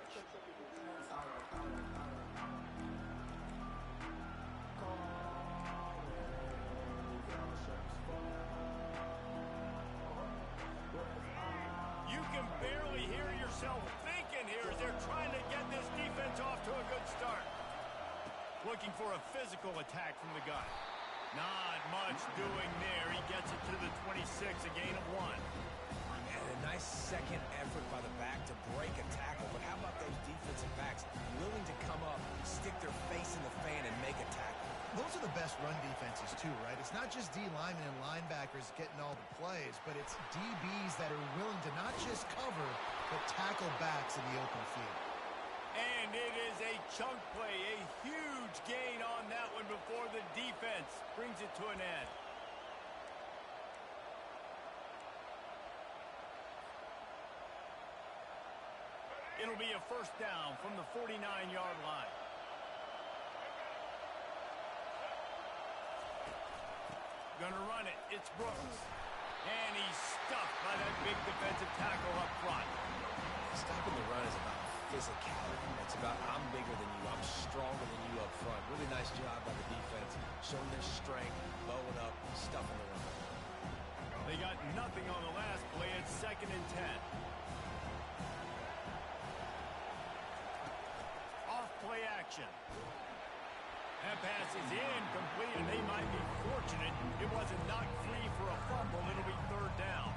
You can barely hear yourself thinking here as they're trying to get this defense off to a good start. Looking for a physical attack from the gun. Not much doing there. He gets it to the 26, a gain of 1. And a nice second effort by the back to break a tackle. But how about those defensive backs willing to come up, stick their face in the fan, and make a tackle? Those are the best run defenses, too, right? It's not just D linemen and linebackers getting all the plays, but it's DBs that are willing to not just cover, but tackle backs in the open field. And it is a chunk play, a huge gain on that one before the defense brings it to an end. It'll be a first down from the 49-yard line. Gonna run it. It's Brooks. And he's stuffed by that big defensive tackle up front. Stopping the run is about physicality. It's about I'm bigger than you, I'm stronger than you up front. Really nice job by the defense, showing their strength, bowing up, stuffing the run. They got nothing on the last play. It's 2nd and 10. Off-play action. That pass is incomplete, and they might be fortunate it wasn't knocked free for a fumble. It'll be 3rd down.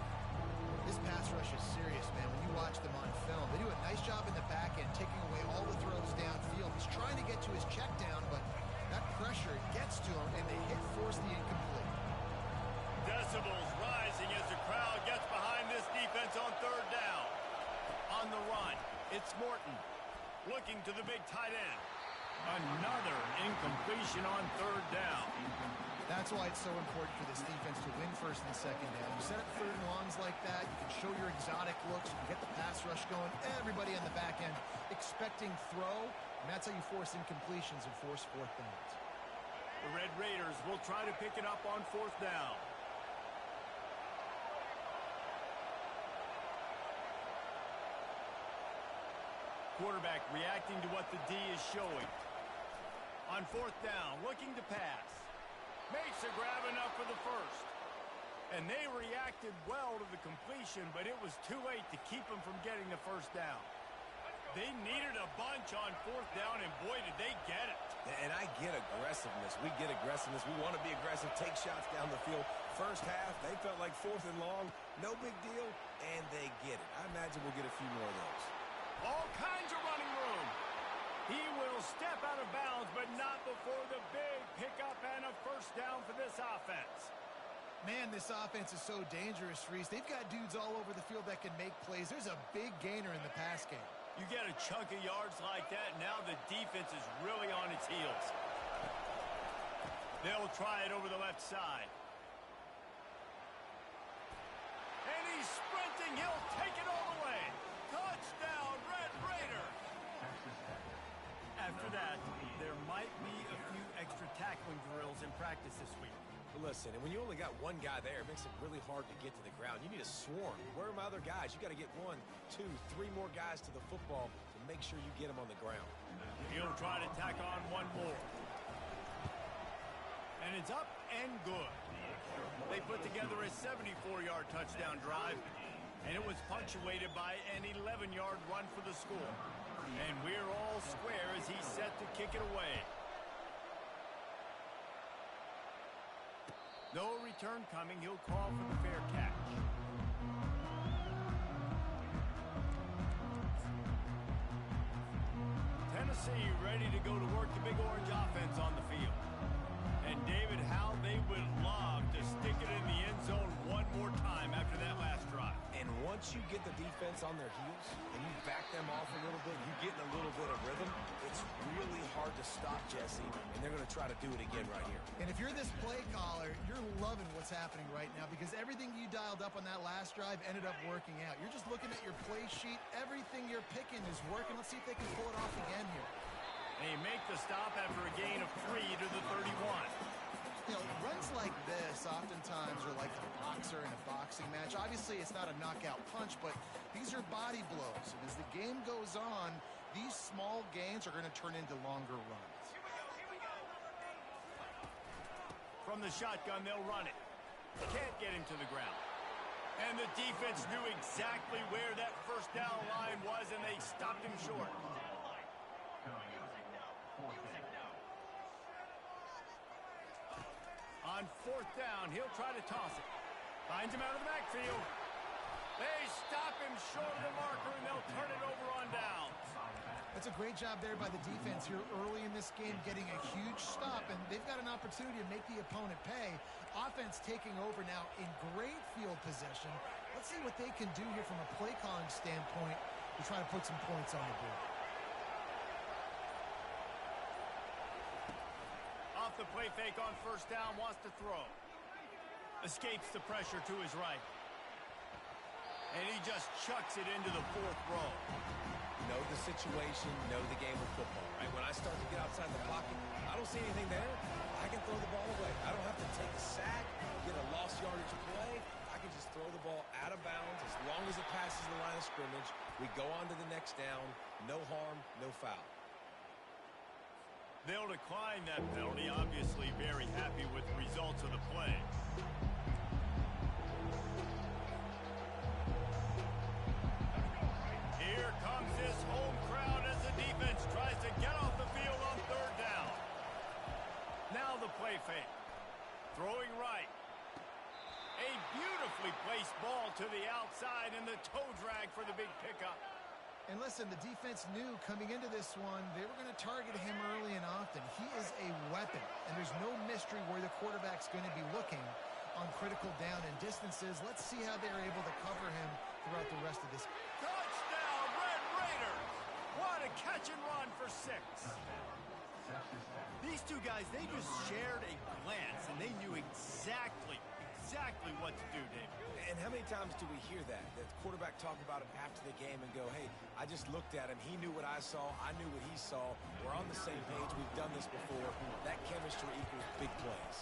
This pass rush is serious, man. When you watch them on film, they do a nice job in the back end, taking away all the throws downfield. He's trying to get to his check down, but that pressure gets to him, and they force the incomplete. Decibels rising as the crowd gets behind this defense on 3rd down. On the run, it's Morton looking to the big tight end. Another incompletion on 3rd down. That's why it's so important for this defense to win 1st and 2nd down. You set up 3rd and longs like that, you can show your exotic looks, you can get the pass rush going, everybody on the back end expecting throw, and that's how you force incompletions and force 4th downs. The Red Raiders will try to pick it up on 4th down. Quarterback reacting to what the D is showing. On 4th down, looking to pass. Makes a grab enough for the first. And they reacted well to the completion, but it was too late to keep them from getting the 1st down. They needed a bunch on 4th down, and boy, did they get it. And I get aggressiveness. We get aggressiveness. We want to be aggressive, take shots down the field. First half, they felt like 4th and long. No big deal, and they get it. I imagine we'll get a few more of those. All kinds of running room. He will step out of bounds, but not before the big pickup and a 1st down for this offense. Man, this offense is so dangerous, Reese. They've got dudes all over the field that can make plays. There's a big gainer in the pass game. You get a chunk of yards like that, now the defense is really on its heels. They'll try it over the left side. And he's sprinting. He'll take it all the way. Touchdown, Red Raider. After that, there might be a few extra tackling drills in practice this week. But listen, and when you only got one guy there, it makes it really hard to get to the ground. You need a swarm. Where are my other guys? You got to get 1, 2, 3 more guys to the football to make sure you get them on the ground. He'll try to tack on one more. And it's up and good. They put together a 74-yard touchdown drive, and it was punctuated by an 11-yard run for the score. And we're all square as he's set to kick it away. No return coming. He'll call for the fair catch. Tennessee ready to go to work the Big Orange offense on the field. And David, how they would love to stick it in the end zone one more time after that last drive. And once you get the defense on their heels and you back them off a little bit, you get in a little bit of rhythm, it's really hard to stop Jesse, and they're going to try to do it again right here. And if you're this play caller, you're loving what's happening right now because everything you dialed up on that last drive ended up working out. You're just looking at your play sheet. Everything you're picking is working. Let's see if they can pull it off again here. They make the stop after a gain of 3 to the 31. You know, runs like this oftentimes are like a boxer in a boxing match. Obviously, it's not a knockout punch, but these are body blows. And as the game goes on, these small gains are going to turn into longer runs. From the shotgun, they'll run it. Can't get him to the ground. And the defense knew exactly where that first down line was, and they stopped him short. On 4th down, he'll try to toss it. Finds him out of the backfield. They stop him short of the marker, and they'll turn it over on downs. That's a great job there by the defense here early in this game, getting a huge stop, and they've got an opportunity to make the opponent pay. Offense taking over now in great field position. Let's see what they can do here from a play calling standpoint to try to put some points on the board. Off the play fake on 1st down, wants to throw. Escapes the pressure to his right. And he just chucks it into the 4th row. Know the situation, know the game of football, right? When I start to get outside the pocket, I don't see anything there. I can throw the ball away. I don't have to take a sack, get a lost yardage play. I can just throw the ball out of bounds as long as it passes the line of scrimmage. We go on to the next down. No harm, no foul. They'll decline that penalty, obviously very happy with the results of the play. Here comes this home crowd as the defense tries to get off the field on 3rd down. Now the play fake. Throwing right. A beautifully placed ball to the outside and the toe drag for the big pickup. And listen, the defense knew coming into this one, they were going to target him early and often. He is a weapon, and there's no mystery where the quarterback's going to be looking on critical down and distances. Let's see how they're able to cover him throughout the rest of this. Touchdown, Red Raiders! What a catch and run for 6. These two guys, they just shared a glance, and they knew exactly what to do, David. And how many times do we hear that? The quarterback talk about it after the game and go, hey, I just looked at him. He knew what I saw. I knew what he saw. We're on the same page. We've done this before. That chemistry equals big plays.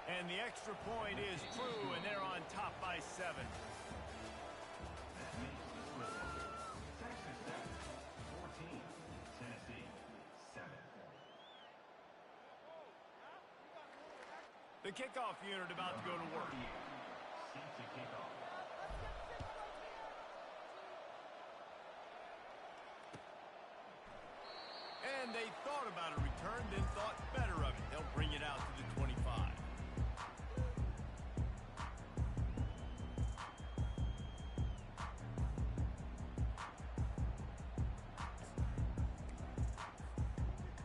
And the extra point is true, and they're on top by 7. The kickoff unit about to go to work. And they thought about a return, then thought better of it. They'll bring it out to the 25.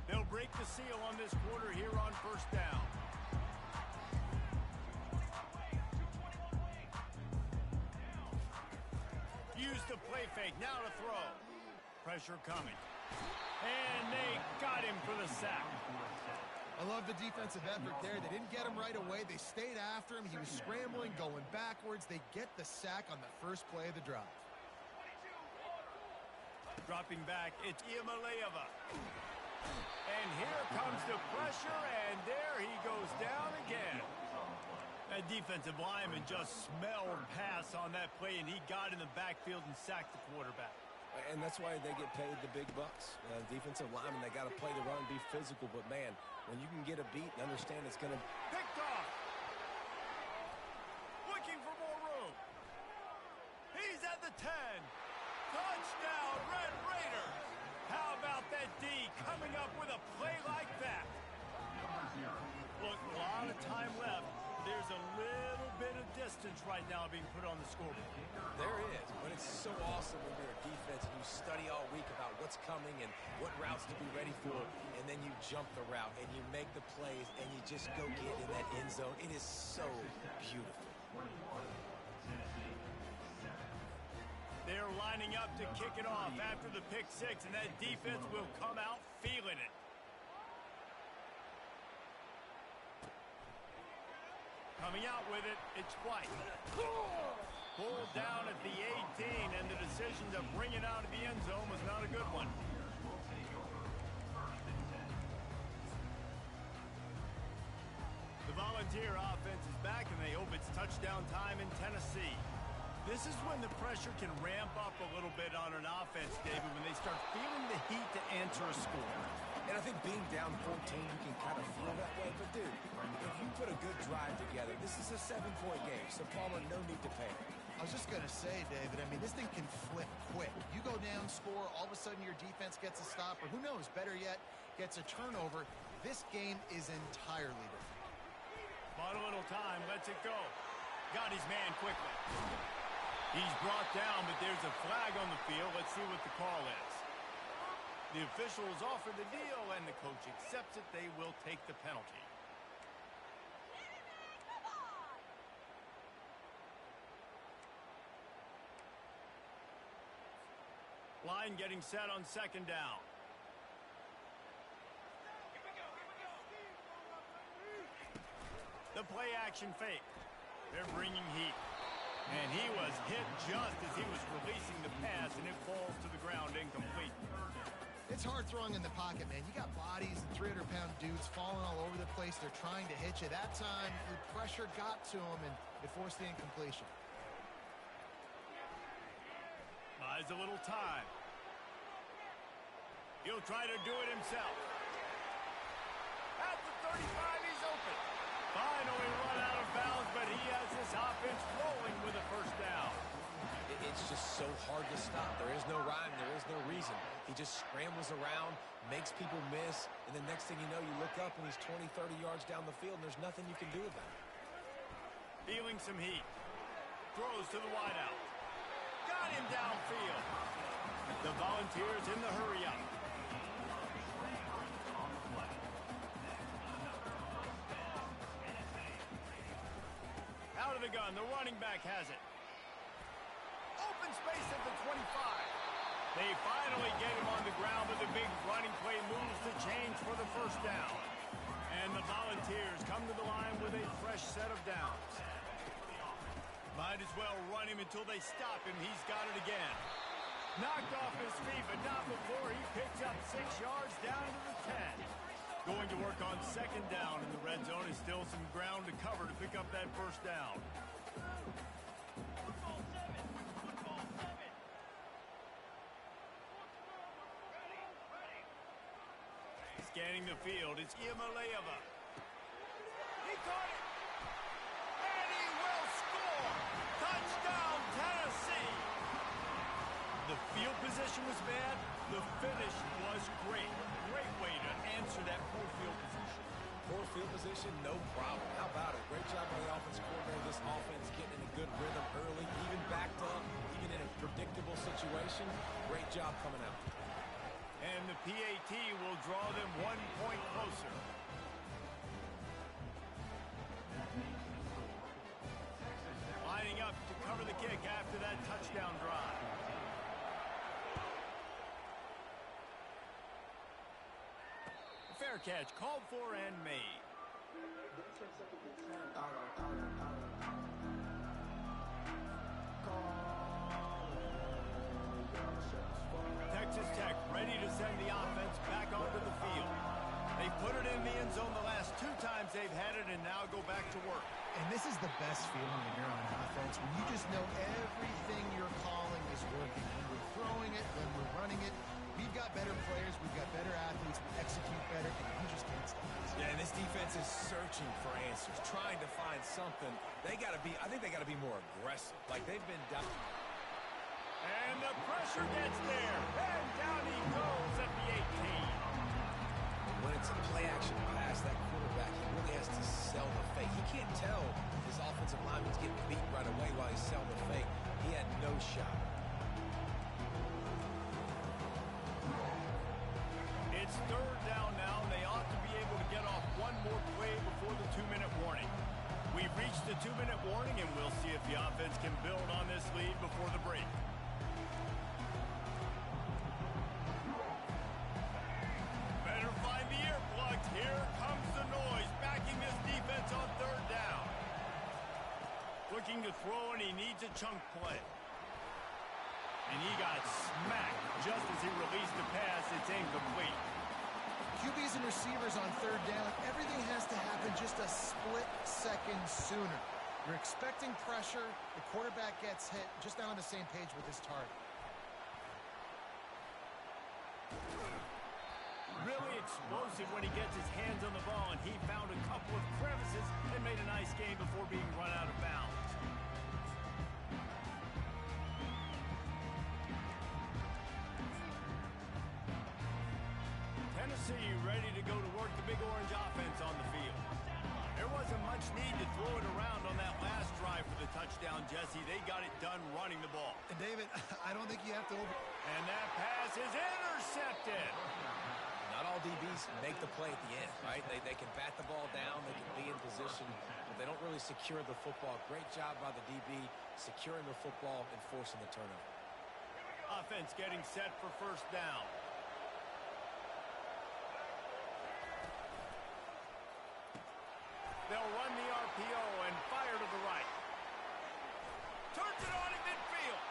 They'll break the seal on this quarter here on 1st down. Use the play fake, now to throw. Pressure coming. And they got him for the sack. I love the defensive effort there. They didn't get him right away. They stayed after him. He was scrambling, going backwards. They get the sack on the first play of the drive. Dropping back, it's Iamaleava. And here comes the pressure, and there he goes down again. That defensive lineman just smelled pass on that play, and he got in the backfield and sacked the quarterback. And that's why they get paid the big bucks. Defensive linemen, they got to play the run, be physical. But, man, when you can get a beat and understand it's going to... Picked off. Looking for more room. He's at the 10. Touchdown, Red Raiders. How about that D coming up with a play like that? Look, a lot of time left. There's a little bit of distance right now being put on the scoreboard. There is, but it's so awesome when you're a defense and you study all week about what's coming and what routes to be ready for, and then you jump the route and you make the plays and you just go get in that end zone. It is so beautiful. They're They're lining up to kick it off after the pick six, and that defense will come out feeling it. Coming out with it, it's White. Pulled down at the 18, and the decision to bring it out of the end zone was not a good one. The Volunteer offense is back, and they hope it's touchdown time in Tennessee. This is when the pressure can ramp up a little bit on an offense, David, when they start feeling the heat to answer a score. And I think being down 14, you can kind of feel that way. But, dude, if you put a good drive together, this is a 7-point game, so Palmer, no need to panic. I was just going to say, David, I mean, this thing can flip quick. You go down, score, all of a sudden your defense gets a stop, or who knows, better yet, gets a turnover. This game is entirely different. Bought a little time, lets it go. Got his man quickly. He's brought down, but there's a flag on the field. Let's see what the call is. The officials offer the deal, and the coach accepts it. They will take the penalty. Line getting set on second down. The play action fake. They're bringing heat. And he was hit just as he was releasing the pass, and it falls to the ground incomplete. It's hard throwing in the pocket, man. You got bodies and 300-pound dudes falling all over the place. They're trying to hit you. That time, the pressure got to him, and it forced the incompletion. Buys a little time. He'll try to do it himself. At the 35, he's open. Finally run out of bounds, but he has this offense rolling with a first down. It's just so hard to stop. There is no rhyme. There is no reason. He just scrambles around, makes people miss, and the next thing you know, you look up and he's 20, 30 yards down the field, and there's nothing you can do about it. Feeling some heat. Throws to the wideout. Got him downfield. The Volunteers in the hurry-up. Out of the gun, the running back has it. Open space at the 25. They finally get him on the ground, but the big running play moves the chains for the first down. And the Volunteers come to the line with a fresh set of downs. Might as well run him until they stop him. He's got it again. Knocked off his feet, but not before he picks up 6 yards down to the 10. Going to work on second down in the red zone. Is still some ground to cover to pick up that first down. Scanning the field, it's Iamaleava. He caught it! And he will score! Touchdown, Tennessee! The field position was bad. The finish was great. Great way to answer that poor field position. Poor field position, no problem. How about it? Great job by the offensive coordinator. This offense getting in a good rhythm early, even backed up, even in a predictable situation. Great job coming out. And the PAT will draw them 1 point closer. Lining up to cover the kick after that touchdown drive. Fair catch, called for and made. Texas Tech ready to send the offense back onto the field. They put it in the end zone the last 2 times they've had it, and now go back to work. And this is the best feeling when you're on offense, when you just know everything you're calling is working. When we're throwing it, when we're running it, we've got better players, we've got better athletes, we execute better, and you just can't stop us. Yeah, and this defense is searching for answers, trying to find something. I think they got to be more aggressive. Like they've been down. And the pressure gets there, and down he goes at the 18. When it's a play-action pass, that quarterback, he really has to sell the fake. He can't tell his offensive lineman's getting beat right away while he's selling the fake. He had no shot. It's third down now, and they ought to be able to get off one more play before the 2-minute warning. We've reached the 2-minute warning, and we'll see if the offense can build on this lead before the break. chunk play. And he got smacked just as he released the pass. It's incomplete. QBs and receivers on third down, everything has to happen just a split second sooner. You're expecting pressure, the quarterback gets hit, just not on the same page with his target. Really explosive when he gets his hands on the ball, and he found a couple of crevices and made a nice game before being run out of bounds. Tennessee ready to go to work the Big Orange offense on the field. There wasn't much need to throw it around on that last drive for the touchdown, Jesse. They got it done running the ball. And David, I don't think you have to And that pass is intercepted. Not all DBs make the play at the end, right? They can bat the ball down, they can be in position, but they don't really secure the football. Great job by the DB securing the football and forcing the turnover. Offense getting set for first down. They'll run the RPO and fire to the right. Turns it on in midfield.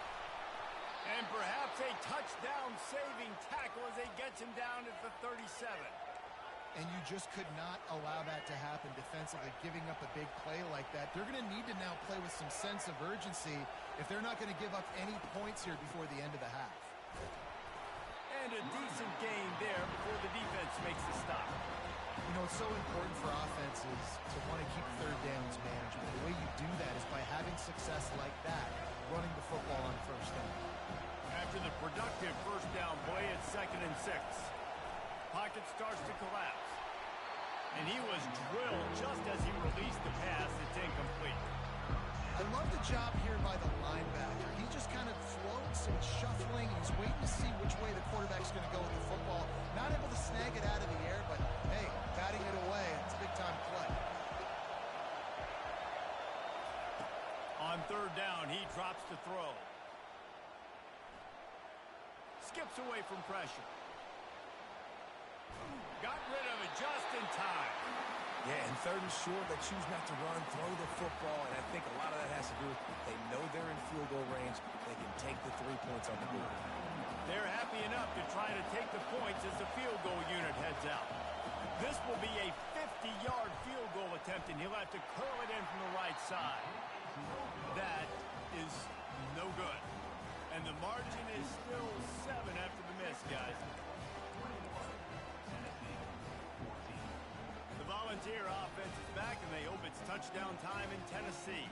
And perhaps a touchdown-saving tackle as they gets him down at the 37. And you just could not allow that to happen defensively, giving up a big play like that. They're going to need to now play with some sense of urgency if they're not going to give up any points here before the end of the half. And a decent gain there before the defense makes the stop. You know, it's so important for offenses to want to keep third downs manageable. The way you do that is by having success like that, running the football on first down. After the productive first down play, it's 2nd and 6. Pocket starts to collapse. And he was drilled just as he released the pass. It's incomplete. I love the job here by the linebacker. He just kind of floats and shuffling, and he's waiting to see which way the quarterback's going to go with the football. Not able to snag it out of the air, but, hey, batting it away. It's a big-time play. On third down, he drops to throw. Skips away from pressure. Got rid of it just in time. Yeah, and 3rd and short, they choose not to run, throw the football, and I think a lot of that has to do with they know they're in field goal range. They can take the 3 points on the board. They're happy enough to try to take the points as the field goal unit heads out. This will be a 50-yard field goal attempt, and he'll have to curl it in from the right side. That is no good. And the margin is still 7 after the miss, guys. The Volunteer offense is back, and they hope it's touchdown time in Tennessee.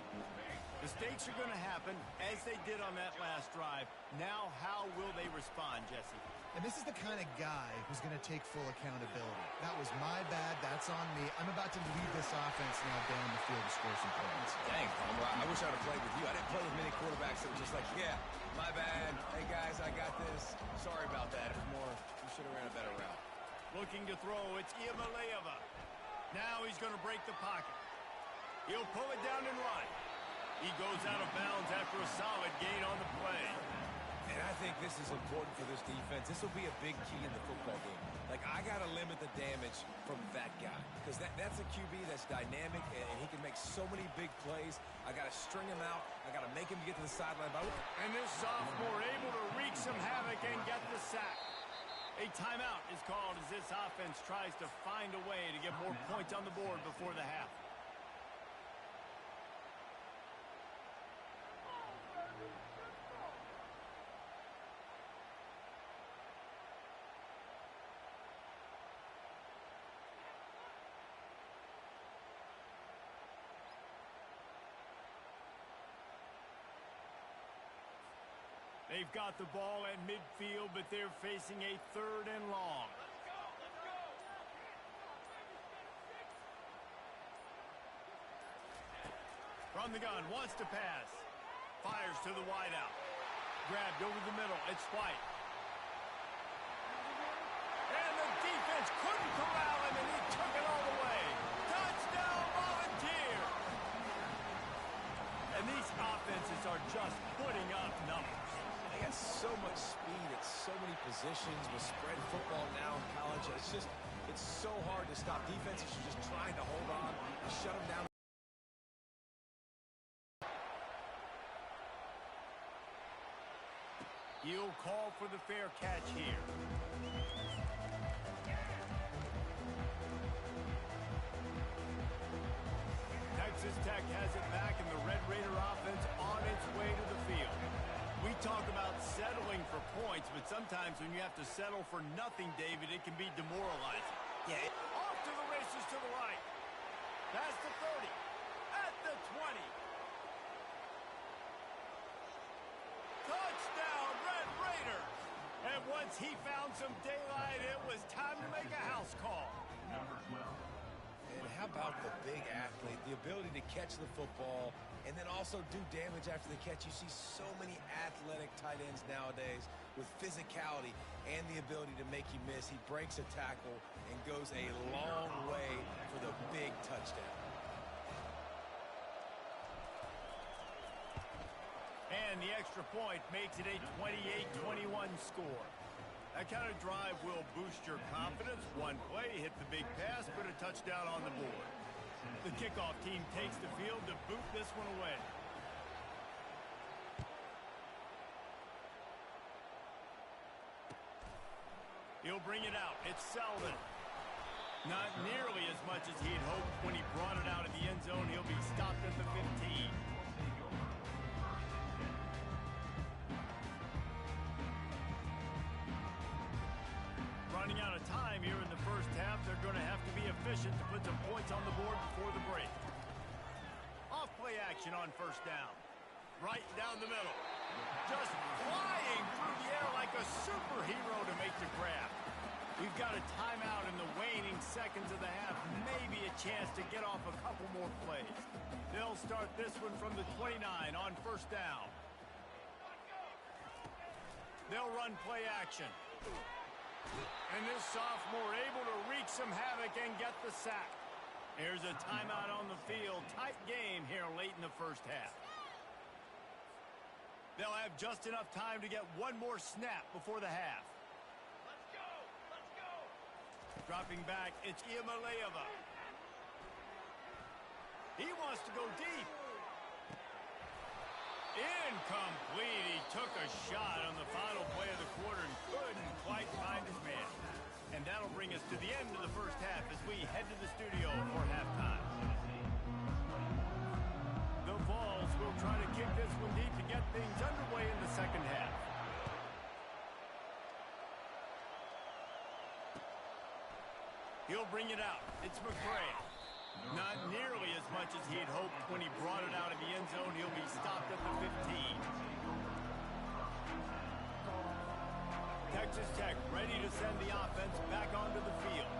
Mistakes are going to happen, as they did on that last drive. Now, how will they respond, Jesse? And this is the kind of guy who's going to take full accountability. That was my bad. That's on me. I'm about to lead this offense now down the field to score some points. Dang, Palmer, I wish I would have played with you. I didn't play with many quarterbacks that were just like, yeah, my bad. Hey, guys, I got this. Sorry about that. It was more, you should have ran a better route. Looking to throw, it's Iamaleava. Now he's going to break the pocket. He'll pull it down and run. He goes out of bounds after a solid gain on the play. And I think this is important for this defense. This will be a big key in the football game. Like, I got to limit the damage from that guy because that's a QB that's dynamic, and he can make so many big plays. I got to string him out. I got to make him get to the sideline. And this sophomore able to wreak some havoc and get the sack. A timeout is called as this offense tries to find a way to get more points on the board before the half. They've got the ball at midfield, but they're facing a 3rd and long. From the gun, wants to pass. Fires to the wideout. Grabbed over the middle. It's White. And the defense couldn't corral him, and he took it all the way. Touchdown, Volunteer! And these offenses are just putting up numbers. They got so much speed at so many positions with spread football now in college. It's so hard to stop. Defenses are just trying to hold on and shut them down. will call for the fair catch here. Texas Tech has it back, and the Red Raider offense on its way to the field. We talk about settling for points, but sometimes when you have to settle for nothing, David, it can be demoralizing. Yeah. Off to the races to the right. Past the 30. At the 20. Touchdown, Red Raiders! And once he found some daylight, it was time to make a house call. Number 12. And how about the big athlete, the ability to catch the football and then also do damage after the catch? You see so many athletic tight ends nowadays with physicality and the ability to make you miss. He breaks a tackle and goes a long way for the big touchdown. And the extra point makes it a 28-21 score. That kind of drive will boost your confidence. One play, hit the big pass, put a touchdown on the board. The kickoff team takes the field to boot this one away. He'll bring it out. It's Selden. Not nearly as much as he'd hoped when he brought it out of the end zone. He'll be stopped at the 15. Running out of time here in the first half. They're going to have to be efficient to put some points on the board before the break. Off play action on first down. Right down the middle. Just flying through the air like a superhero to make the grab. We've got a timeout in the waning seconds of the half. Maybe a chance to get off a couple more plays. They'll start this one from the 29 on first down. They'll run play action. And this sophomore able to wreak some havoc and get the sack. Here's a timeout on the field. Tight game here late in the first half. They'll have just enough time to get one more snap before the half. Let's go! Let's go! Dropping back, it's Iamaleava. He wants to go deep. Incomplete. He took a shot on the final play of the quarter and couldn't quite find his man. And that'll bring us to the end of the first half as we head to the studio for halftime. The Vols will try to kick this one deep to get things underway in the second half. He'll bring it out. It's McCray. Not nearly as much as he had hoped when he brought it out of the end zone. He'll be stopped at the 15. Texas Tech ready to send the offense back onto the field.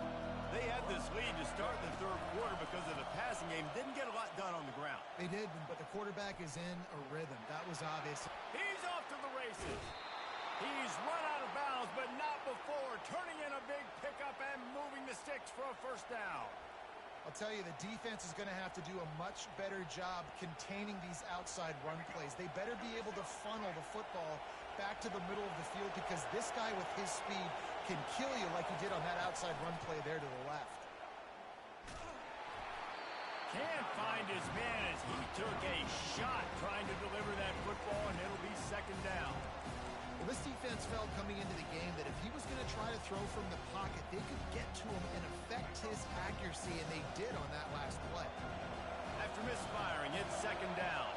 They had this lead to start the third quarter because of the passing game. Didn't get a lot done on the ground. They did, but the quarterback is in a rhythm. That was obvious. He's off to the races. He's run out of bounds, but not before. Turning in a big pickup and moving the sticks for a first down. I'll tell you, the defense is going to have to do a much better job containing these outside run plays. They better be able to funnel the football back to the middle of the field because this guy with his speed can kill you like he did on that outside run play there to the left. Can't find his man as he took a shot trying to deliver that football, and it'll be second down. Well, this defense felt coming into the game that if he was going to try to throw from the pocket, they could get to him and affect his accuracy, and they did on that last play. After misfiring, it's second down.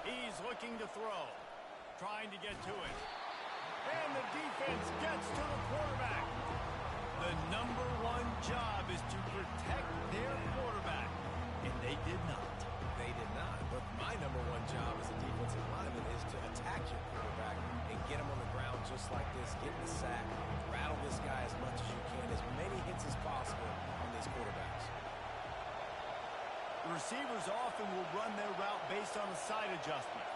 He's looking to throw, trying to get to it. And the defense gets to the quarterback. The number one job is to protect their quarterback, and they did not. They did not. But my number one job as a defensive lineman is to attack your quarterback and get him on the ground just like this, get the sack, rattle this guy as much as you can, as many hits as possible on these quarterbacks. The receivers often will run their route based on a side adjustment.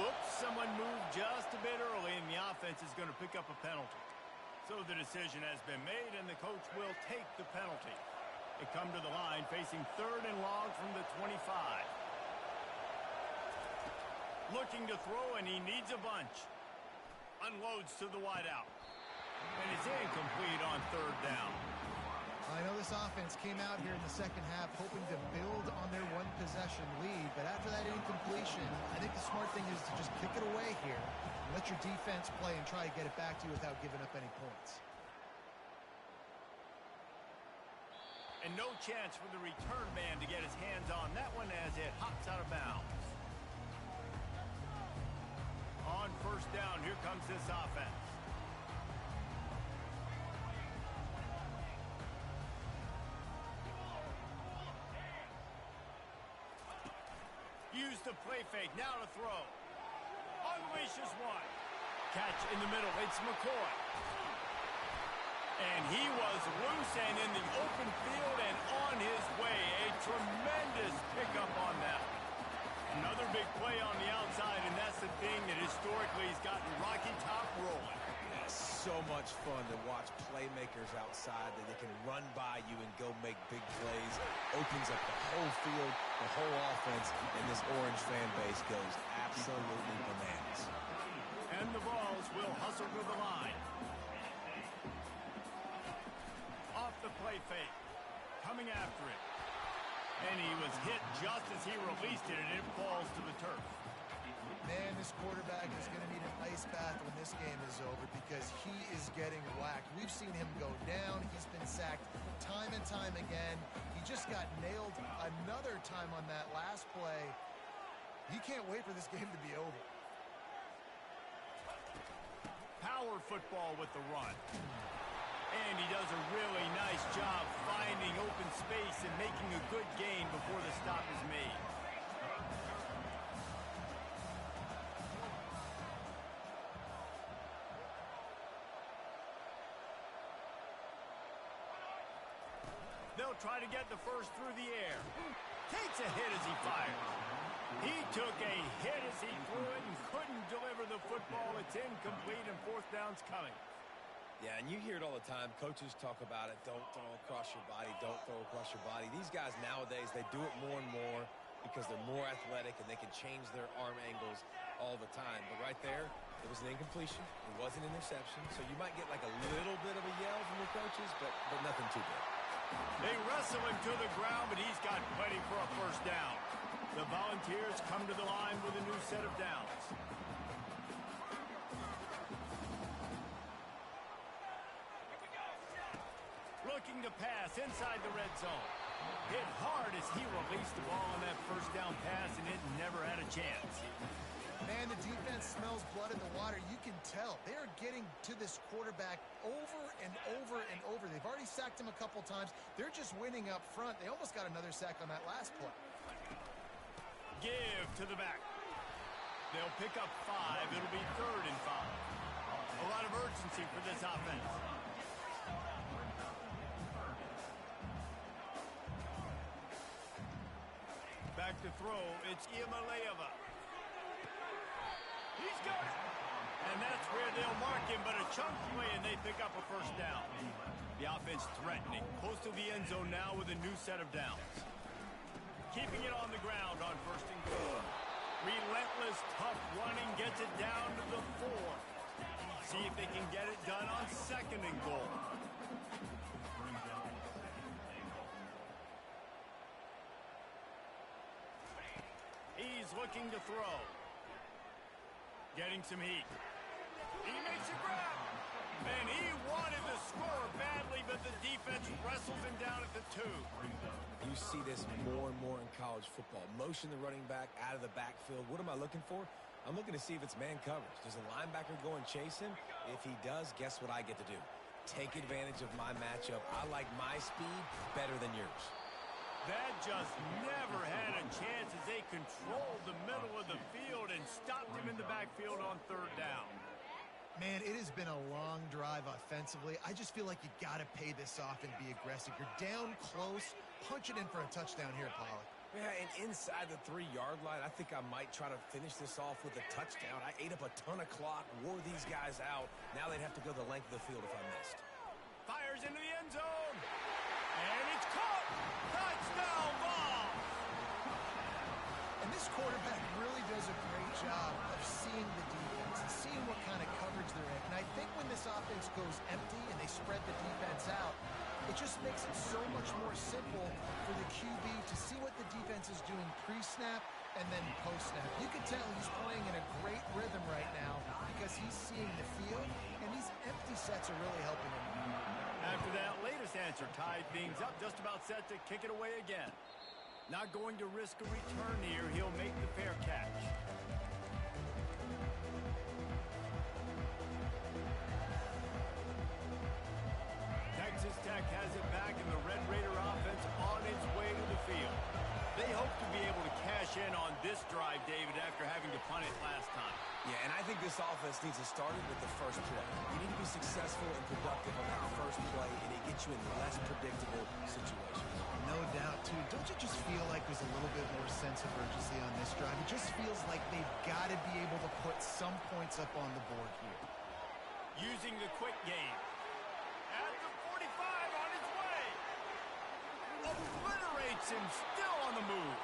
Oops, someone moved just a bit early, and the offense is going to pick up a penalty. So the decision has been made, and the coach will take the penalty. They come to the line facing third and long from the 25. Looking to throw, and he needs a bunch. Unloads to the wideout. And it's incomplete on third down. I know this offense came out here in the second half hoping to build on their one-possession lead, but after that incompletion, I think the smart thing is to just kick it away here and let your defense play and try to get it back to you without giving up any points. And no chance for the return man to get his hands on that one as it hops out of bounds. On first down, here comes this offense. Use the play fake, now to throw. Unleashes one. Catch in the middle, it's McCoy. And he was loose and in the open field and on his way. A tremendous pickup on that. Another big play on the outside, and that's the thing that historically has gotten Rocky Top rolling. It's so much fun to watch playmakers outside that they can run by you and go make big plays. Opens up the whole field, the whole offense, and this Orange fan base goes absolutely bananas. And the Vols will hustle to the line. Off the play fake. Coming after it. And he was hit just as he released it, and it falls to the turf. Man, this quarterback is going to need an ice bath when this game is over because he is getting whacked. We've seen him go down. He's been sacked time and time again. He just got nailed another time on that last play. He can't wait for this game to be over. Power football with the run. And he does a really nice job finding open space and making a good gain before the stop is made. They'll try to get the first through the air. Takes a hit as he fires. He took a hit as he threw it and couldn't deliver the football. It's incomplete and fourth down's coming. Yeah, and you hear it all the time. Coaches talk about it. Don't throw across your body. Don't throw across your body. These guys nowadays, they do it more and more because they're more athletic and they can change their arm angles all the time. But right there, it was an incompletion. It was an interception. So you might get like a little bit of a yell from your coaches, but nothing too big. They wrestle him to the ground, but he's got plenty for a first down. The Volunteers come to the line with a new set of downs. Looking to pass inside the red zone. Hit hard as he released the ball on that first down pass, and it never had a chance. Man, the defense smells blood in the water. You can tell. They are getting to this quarterback over and over and over. They've already sacked him a couple times. They're just winning up front. They almost got another sack on that last play. Give to the back. They'll pick up 5. It'll be 3rd and 5. A lot of urgency for this offense. Back to throw. It's Iamaleava. He's got it. And that's where they'll mark him, but a chunk play, and they pick up a first down. The offense threatening. Close to the end zone now with a new set of downs. Keeping it on the ground on 1st and goal. Relentless, tough running gets it down to the 4. See if they can get it done on 2nd and goal. He's looking to throw. Getting some heat. He makes a grab. And he wanted to score badly, but the defense wrestles him down at the 2. You see this more and more in college football. Motion the running back out of the backfield. What am I looking for? I'm looking to see if it's man coverage. Does the linebacker go and chase him? If he does, guess what I get to do? Take advantage of my matchup. I like my speed better than yours. That just never had a chance as they controlled the middle of the field and stopped him in the backfield on 3rd down. Man, it has been a long drive offensively. I just feel like you got to pay this off and be aggressive. You're down close. Punch it in for a touchdown here, Pollack. Yeah, and inside the 3-yard line, I think I might try to finish this off with a touchdown. I ate up a ton of clock, wore these guys out. Now they'd have to go the length of the field if I missed. Fires into the end zone. And it's caught. Touchdown ball. And this quarterback really does a great job of seeing the defense. seeing what kind of coverage they're in. And I think when this offense goes empty and they spread the defense out, it just makes it so much more simple for the QB to see what the defense is doing pre-snap and then post-snap. You can tell he's playing in a great rhythm right now because he's seeing the field, and these empty sets are really helping him. After that latest answer tied things up, just about set to kick it away again. Not going to risk a return here. He'll make the fair catch. Texas Tech has it back, and the Red Raider offense on its way to the field. They hope to be able to cash in on this drive, David, after having to punt it last time. Yeah, and I think this offense needs to start it with the first play. You need to be successful and productive on that first play, and it gets you in less predictable situations. No doubt, too. Don't you just feel like there's a little bit more sense of urgency on this drive? It just feels like they've got to be able to put some points up on the board here. Using the quick game. At the 45 on its way. Obliterates him, still on the move.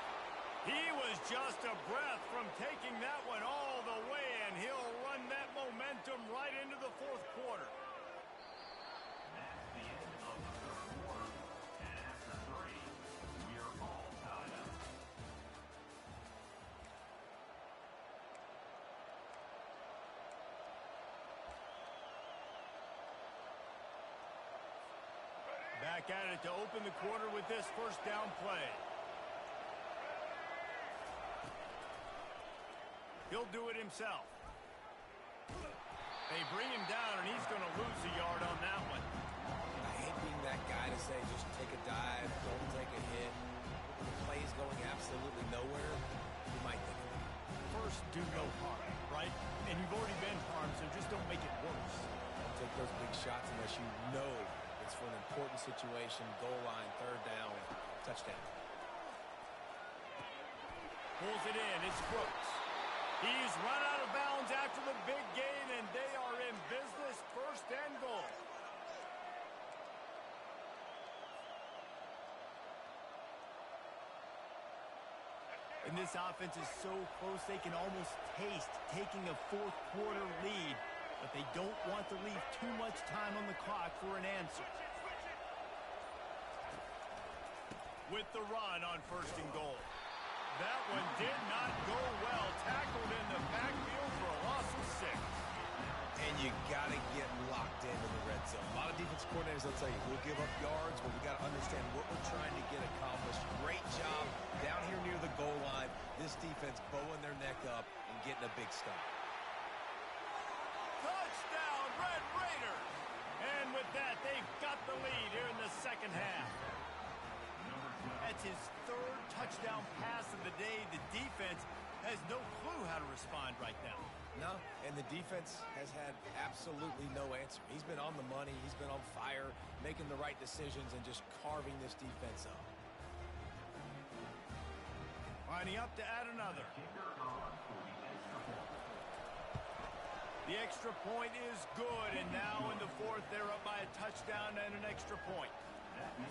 He was just a breath from taking that one all the way, and he'll run that momentum right into the fourth quarter. That's the end of the third quarter. And after 3, we're all tied up. Back at it to open the quarter with this first down play. He'll do it himself. They bring him down, and he's going to lose a yard on that one. I hate being that guy to say just take a dive, don't take a hit. When the play is going absolutely nowhere, you might think of it. First, do no harm, right? And you've already been harmed, so just don't make it worse. Don't take those big shots unless you know it's for an important situation, goal line, third down, touchdown. Pulls it in. It's Brooks. He's run out of bounds after the big gain, and they are in business, first and goal. And this offense is so close they can almost taste taking a fourth quarter lead, but they don't want to leave too much time on the clock for an answer. With the run on first and goal. That one did not go well. Tackled in the backfield for a loss of 6. And you got to get locked into the red zone. A lot of defense coordinators will tell you, we'll give up yards, but we got to understand what we're trying to get accomplished. Great job down here near the goal line. This defense bowing their neck up and getting a big stop. Touchdown, Red Raiders! And with that, they've got the lead here in the second half. That's his third touchdown pass of the day. The defense has no clue how to respond right now. No, and the defense has had absolutely no answer. He's been on the money. He's been on fire, making the right decisions and just carving this defense up. Lining up to add another. The extra point is good, and now in the fourth, they're up by a touchdown and an extra point.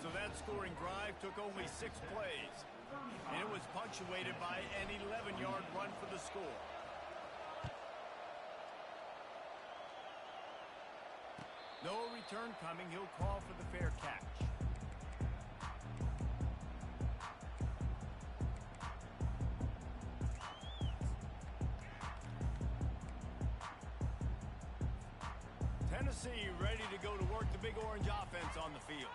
So that scoring drive took only 6 plays, and it was punctuated by an 11-yard run for the score. No return coming. He'll call for the fair catch. Tennessee ready to go to work the Big Orange offense on the field.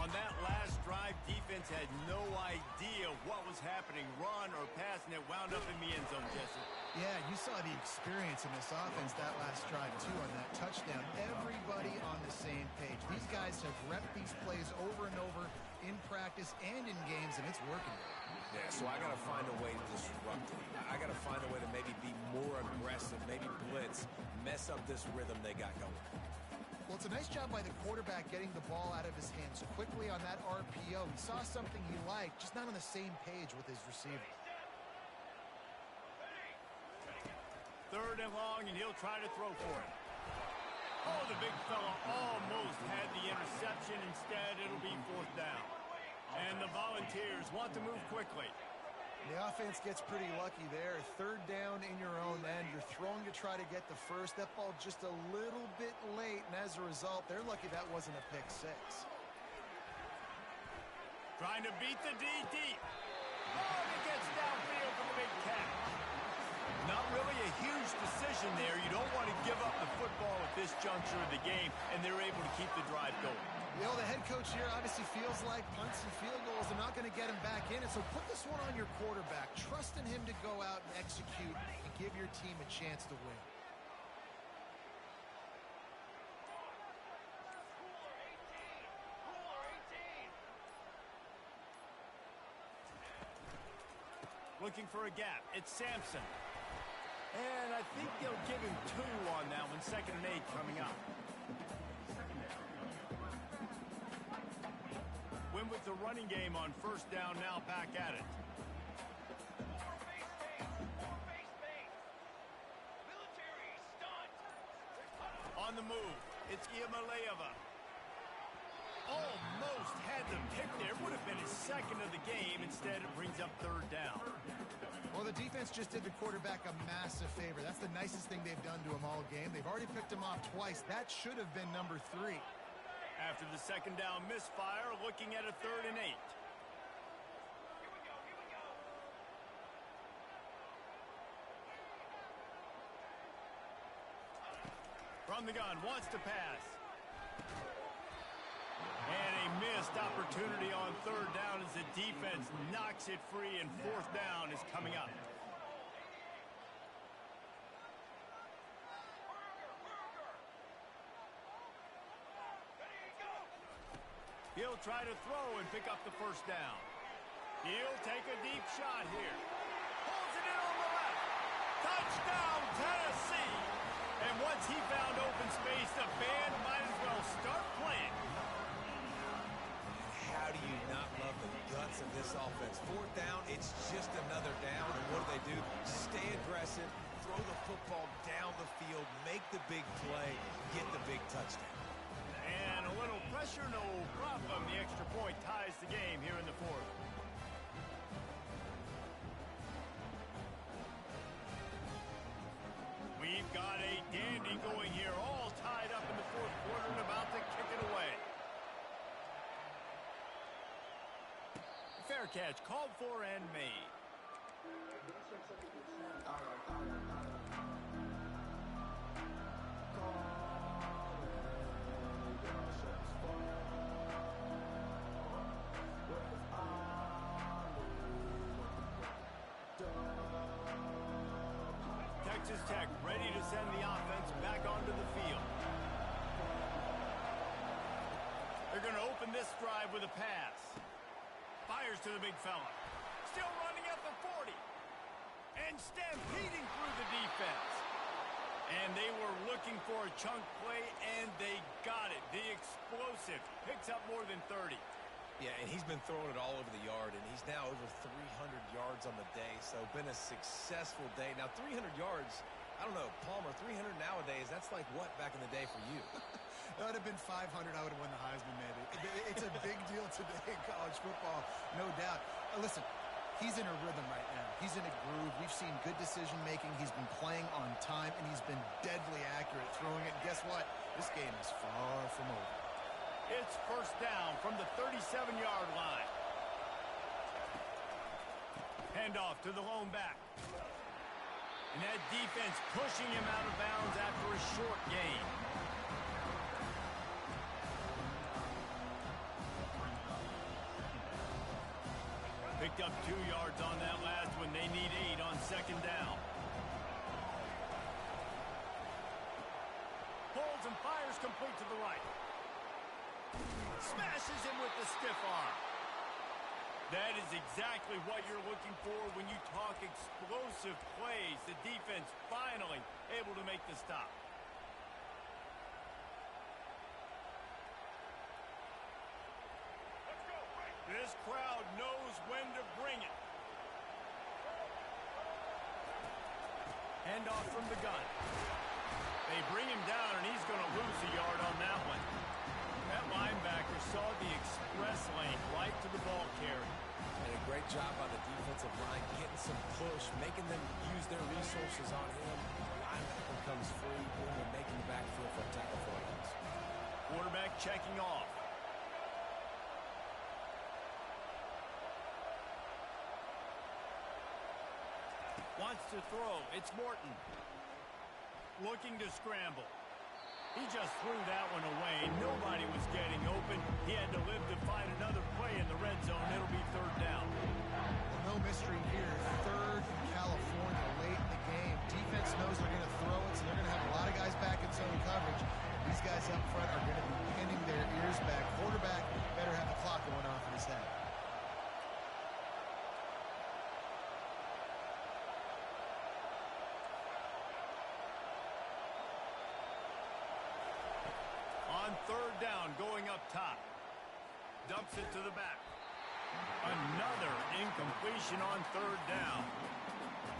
On that last drive, defense had no idea what was happening, run or pass, and it wound up in the end zone, Jesse. Yeah, you saw the experience in this offense that last drive, too, on that touchdown. Everybody on the same page. These guys have repped these plays over and over in practice and in games, and it's working. Yeah, so I got to find a way to disrupt it. I got to find a way to maybe be more aggressive, maybe blitz, mess up this rhythm they got going. Well, it's a nice job by the quarterback getting the ball out of his hands quickly on that RPO. He saw something he liked, just not on the same page with his receiver. Third and long, and he'll try to throw for it. Oh, the big fella almost had the interception. Instead, it'll be fourth down. And the Volunteers want to move quickly. The offense gets pretty lucky there. Third down in your own end. You're throwing to try to get the first. That ball just a little bit late, and as a result, they're lucky that wasn't a pick six. Trying to beat the DT. Oh, and it gets downfield for the big catch. Not really a huge decision there. You don't want to give up the football at this juncture of the game, and they're able to keep the drive going. You know, the head coach here obviously feels like punts and field goals are not going to get him back in it, so put this one on your quarterback. Trust in him to go out and execute and give your team a chance to win. Looking for a gap. It's Sampson. And I think they'll give him 2 on that one. 2nd and 8 coming up. Win with the running game on first down, now back at it. On the move, it's Iamaleava. Almost had the pick there. Would have been his 2nd of the game. Instead, it brings up 3rd down. Well, the defense just did the quarterback a massive favor. That's the nicest thing they've done to him all game. They've already picked him off twice. That should have been number 3. After the 2nd down misfire, looking at a 3rd and 8. From the gun, wants to pass. And a missed opportunity on 3rd down as the defense knocks it free, and 4th down is coming up. He'll try to throw and pick up the 1st down. He'll take a deep shot here. Pulls it in on the left. Touchdown, Tennessee! And once he found open space, the band might as well start playing. How do you not love the guts of this offense? 4th down, it's just another down. And what do? Stay aggressive, throw the football down the field, make the big play, get the big touchdown. And a little pressure, no problem. The extra point ties the game here in the 4th. We've got a dandy going here, all tied up in the 4th quarter and about to kick it away. Fair catch, called for and made. Texas Tech ready to send the offense back onto the field. They're going to open this drive with a pass. Fires to the big fella. Still running at the 40. And stampeding through the defense. And they were looking for a chunk play, and they got it. The explosive picks up more than 30. Yeah, and he's been throwing it all over the yard, and he's now over 300 yards on the day, so been a successful day. Now, 300 yards, I don't know, Palmer, 300 nowadays, that's like what back in the day for you? That would have been 500. I would have won the Heisman, maybe. It's a big deal today in college football, no doubt. Listen, he's in a rhythm right now. He's in a groove. We've seen good decision-making. He's been playing on time, and he's been deadly accurate throwing it. And guess what? This game is far from over. It's 1st down from the 37-yard line. Handoff to the lone back. And that defense pushing him out of bounds after a short gain. Picked up 2 yards on that last one. They need 8 on 2nd down. Pulls and fires complete to the right. Smashes him with the stiff arm. That is exactly what you're looking for when you talk explosive plays. The defense finally able to make the stop. This crowd knows when to bring it. Handoff from the gun. They bring him down, and he's going to lose a yard on that one. That linebacker saw the express lane right to the ball carrier. And a great job by the defensive line push, making them use their resources on him. The linebacker comes free, boom, and making the backfield for a tackle for a loss. Quarterback checking off. Wants to throw. It's Morton. Looking to scramble. He just threw that one away. Nobody was getting open. He had to live to find another play in the red zone. It'll be third down. Well, no mystery here. Third in California late in the game. Defense knows they're going to throw it, so they're going to have a lot of guys back in zone coverage. These guys up front are going to be pinning their ears back. Quarterback better have the clock going off in his head. On third down, going up top. Dumps it to the back. Another incompletion on third down.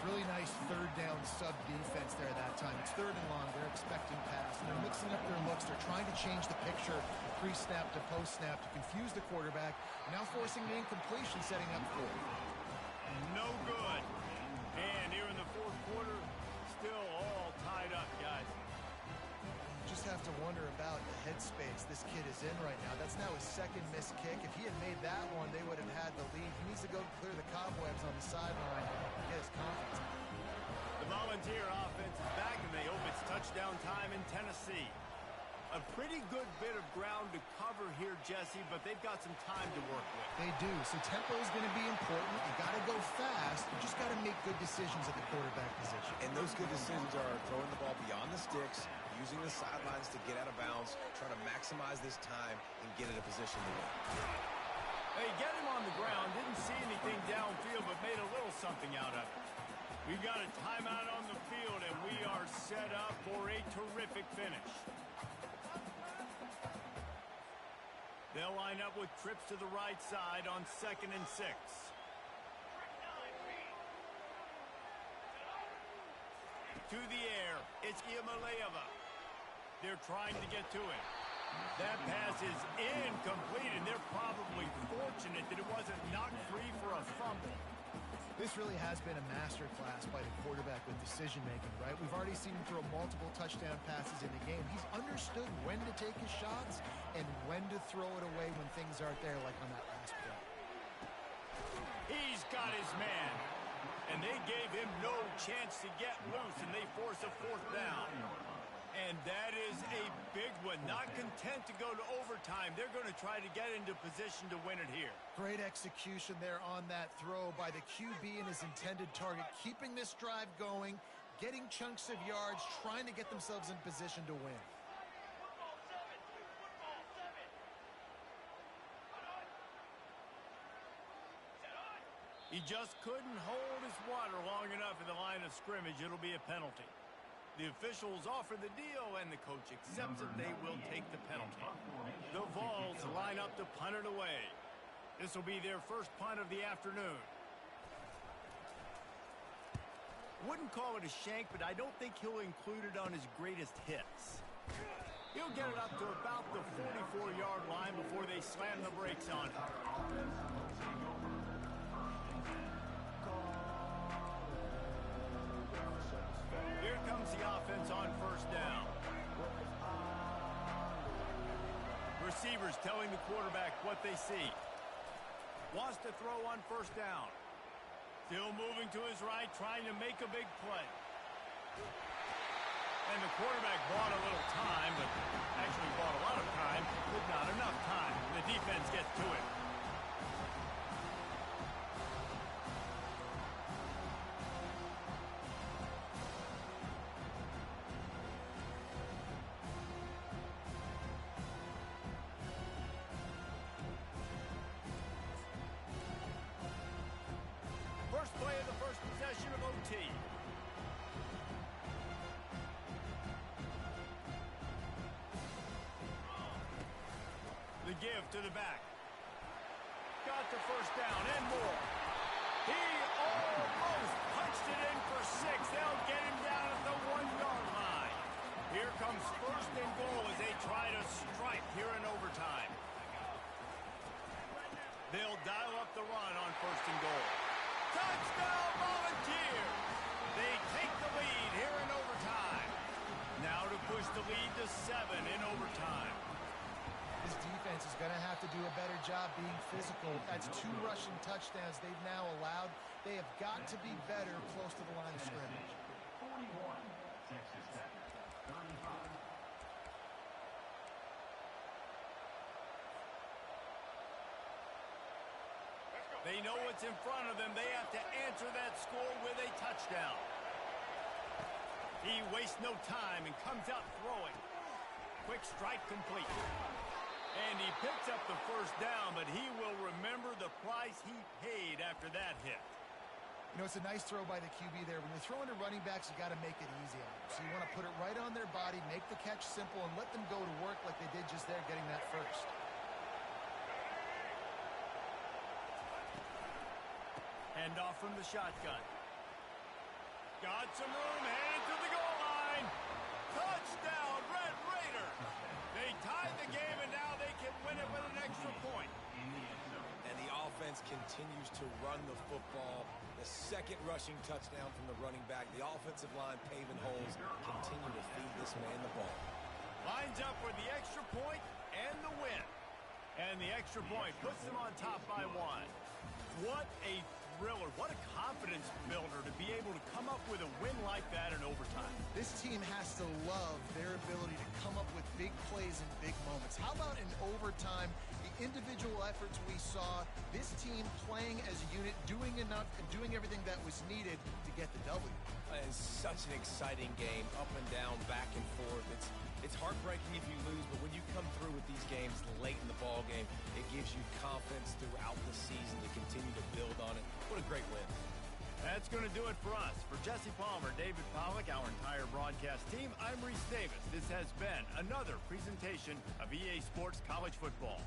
Really nice third down sub defense there that time. It's third and long. They're expecting pass. And they're mixing up their looks. They're trying to change the picture pre-snap to post-snap to confuse the quarterback. Now forcing the incompletion, setting up fourth. No good. And here in the fourth quarter, still all tied up, guys. Just have to wonder about the headspace this kid is in right now. That's now his second missed kick. If he had made that one, they would have had the lead. He needs to go clear the cobwebs on the sideline and get his confidence. The Volunteer offense is back, and they hope it's touchdown time in Tennessee. A pretty good bit of ground to cover here, Jesse, but they've got some time to work with. They do. So tempo is going to be important. You got to go fast. You just got to make good decisions at the quarterback position. And those good decisions are throwing the ball beyond the sticks, using the sidelines to get out of bounds, trying to maximize this time and get in a position to win. Hey, get him on the ground. Didn't see anything downfield, but made a little something out of it. We've got a timeout on the field, and we are set up for a terrific finish. They'll line up with trips to the right side on 2nd and 6. To the air, it's Iamaleava. They're trying to get to him. That pass is incomplete, and they're probably fortunate that it wasn't knocked free for a fumble. This really has been a masterclass by the quarterback with decision-making, right? We've already seen him throw multiple touchdown passes in the game. He's understood when to take his shots and when to throw it away when things aren't there, like on that last play. He's got his man, and they gave him no chance to get loose, and they force a fourth down. And that is a big one. Not content to go to overtime. They're going to try to get into position to win it here. Great execution there on that throw by the QB and his intended target. Keeping this drive going, getting chunks of yards, trying to get themselves in position to win. He just couldn't hold his water long enough in the line of scrimmage. It'll be a penalty. The officials offer the deal, and the coach accepts it. They will take the penalty. The Vols line up to punt it away. This will be their first punt of the afternoon. Wouldn't call it a shank, but I don't think he'll include it on his greatest hits. He'll get it up to about the 44-yard line before they slam the brakes on him. Here comes the offense on first down. Receivers telling the quarterback what they see. Wants to throw on first down. Still moving to his right, trying to make a big play. And the quarterback bought a little time, but actually bought a lot of time, but not enough time. The defense gets to it. First play of the first possession of OT. The give to the back. Got the first down and more. He almost punched it in for 6. They'll get him down at the 1-yard line. Here comes first and goal as they try to strike here in overtime. They'll dial up the run on first and goal. Touchdown Volunteers! They take the lead here in overtime. Now to push the lead to 7 in overtime. This defense is going to have to do a better job being physical. That's 2 rushing touchdowns they've now allowed. They have got to be better close to the line of scrimmage. 41, Texas Tech, 35. They know what's in front of them. They have to answer that score with a touchdown. He wastes no time and comes out throwing. Quick strike complete. And he picks up the first down, but he will remember the price he paid after that hit. You know, it's a nice throw by the QB there. When you're throwing to running backs, you got to make it easy on them. So you want to put it right on their body, make the catch simple, and let them go to work like they did just there, getting that first. Hand off from the shotgun. Got some room, headed to the goal line. Touchdown, Red Raider. They tied the game, and now they can win it with an extra point. And the offense continues to run the football. The second rushing touchdown from the running back. The offensive line paving holes. Continue to feed this man the ball. Lines up for the extra point and the win. And the extra point puts them on top by 1. What a thriller. What a confidence builder to be able to come up with a win like that in overtime. This team has to love their ability to come up with big plays in big moments. How about in overtime, the individual efforts we saw, this team playing as a unit, doing enough and doing everything that was needed to get the W. It's such an exciting game, up and down, back and forth. It's heartbreaking if you lose, but when you come through with these games late in the ball game, it gives you confidence throughout the season to continue to build on it. What a great win. That's going to do it for us. For Jesse Palmer, David Pollack, our entire broadcast team, I'm Reese Davis. This has been another presentation of EA Sports College Football.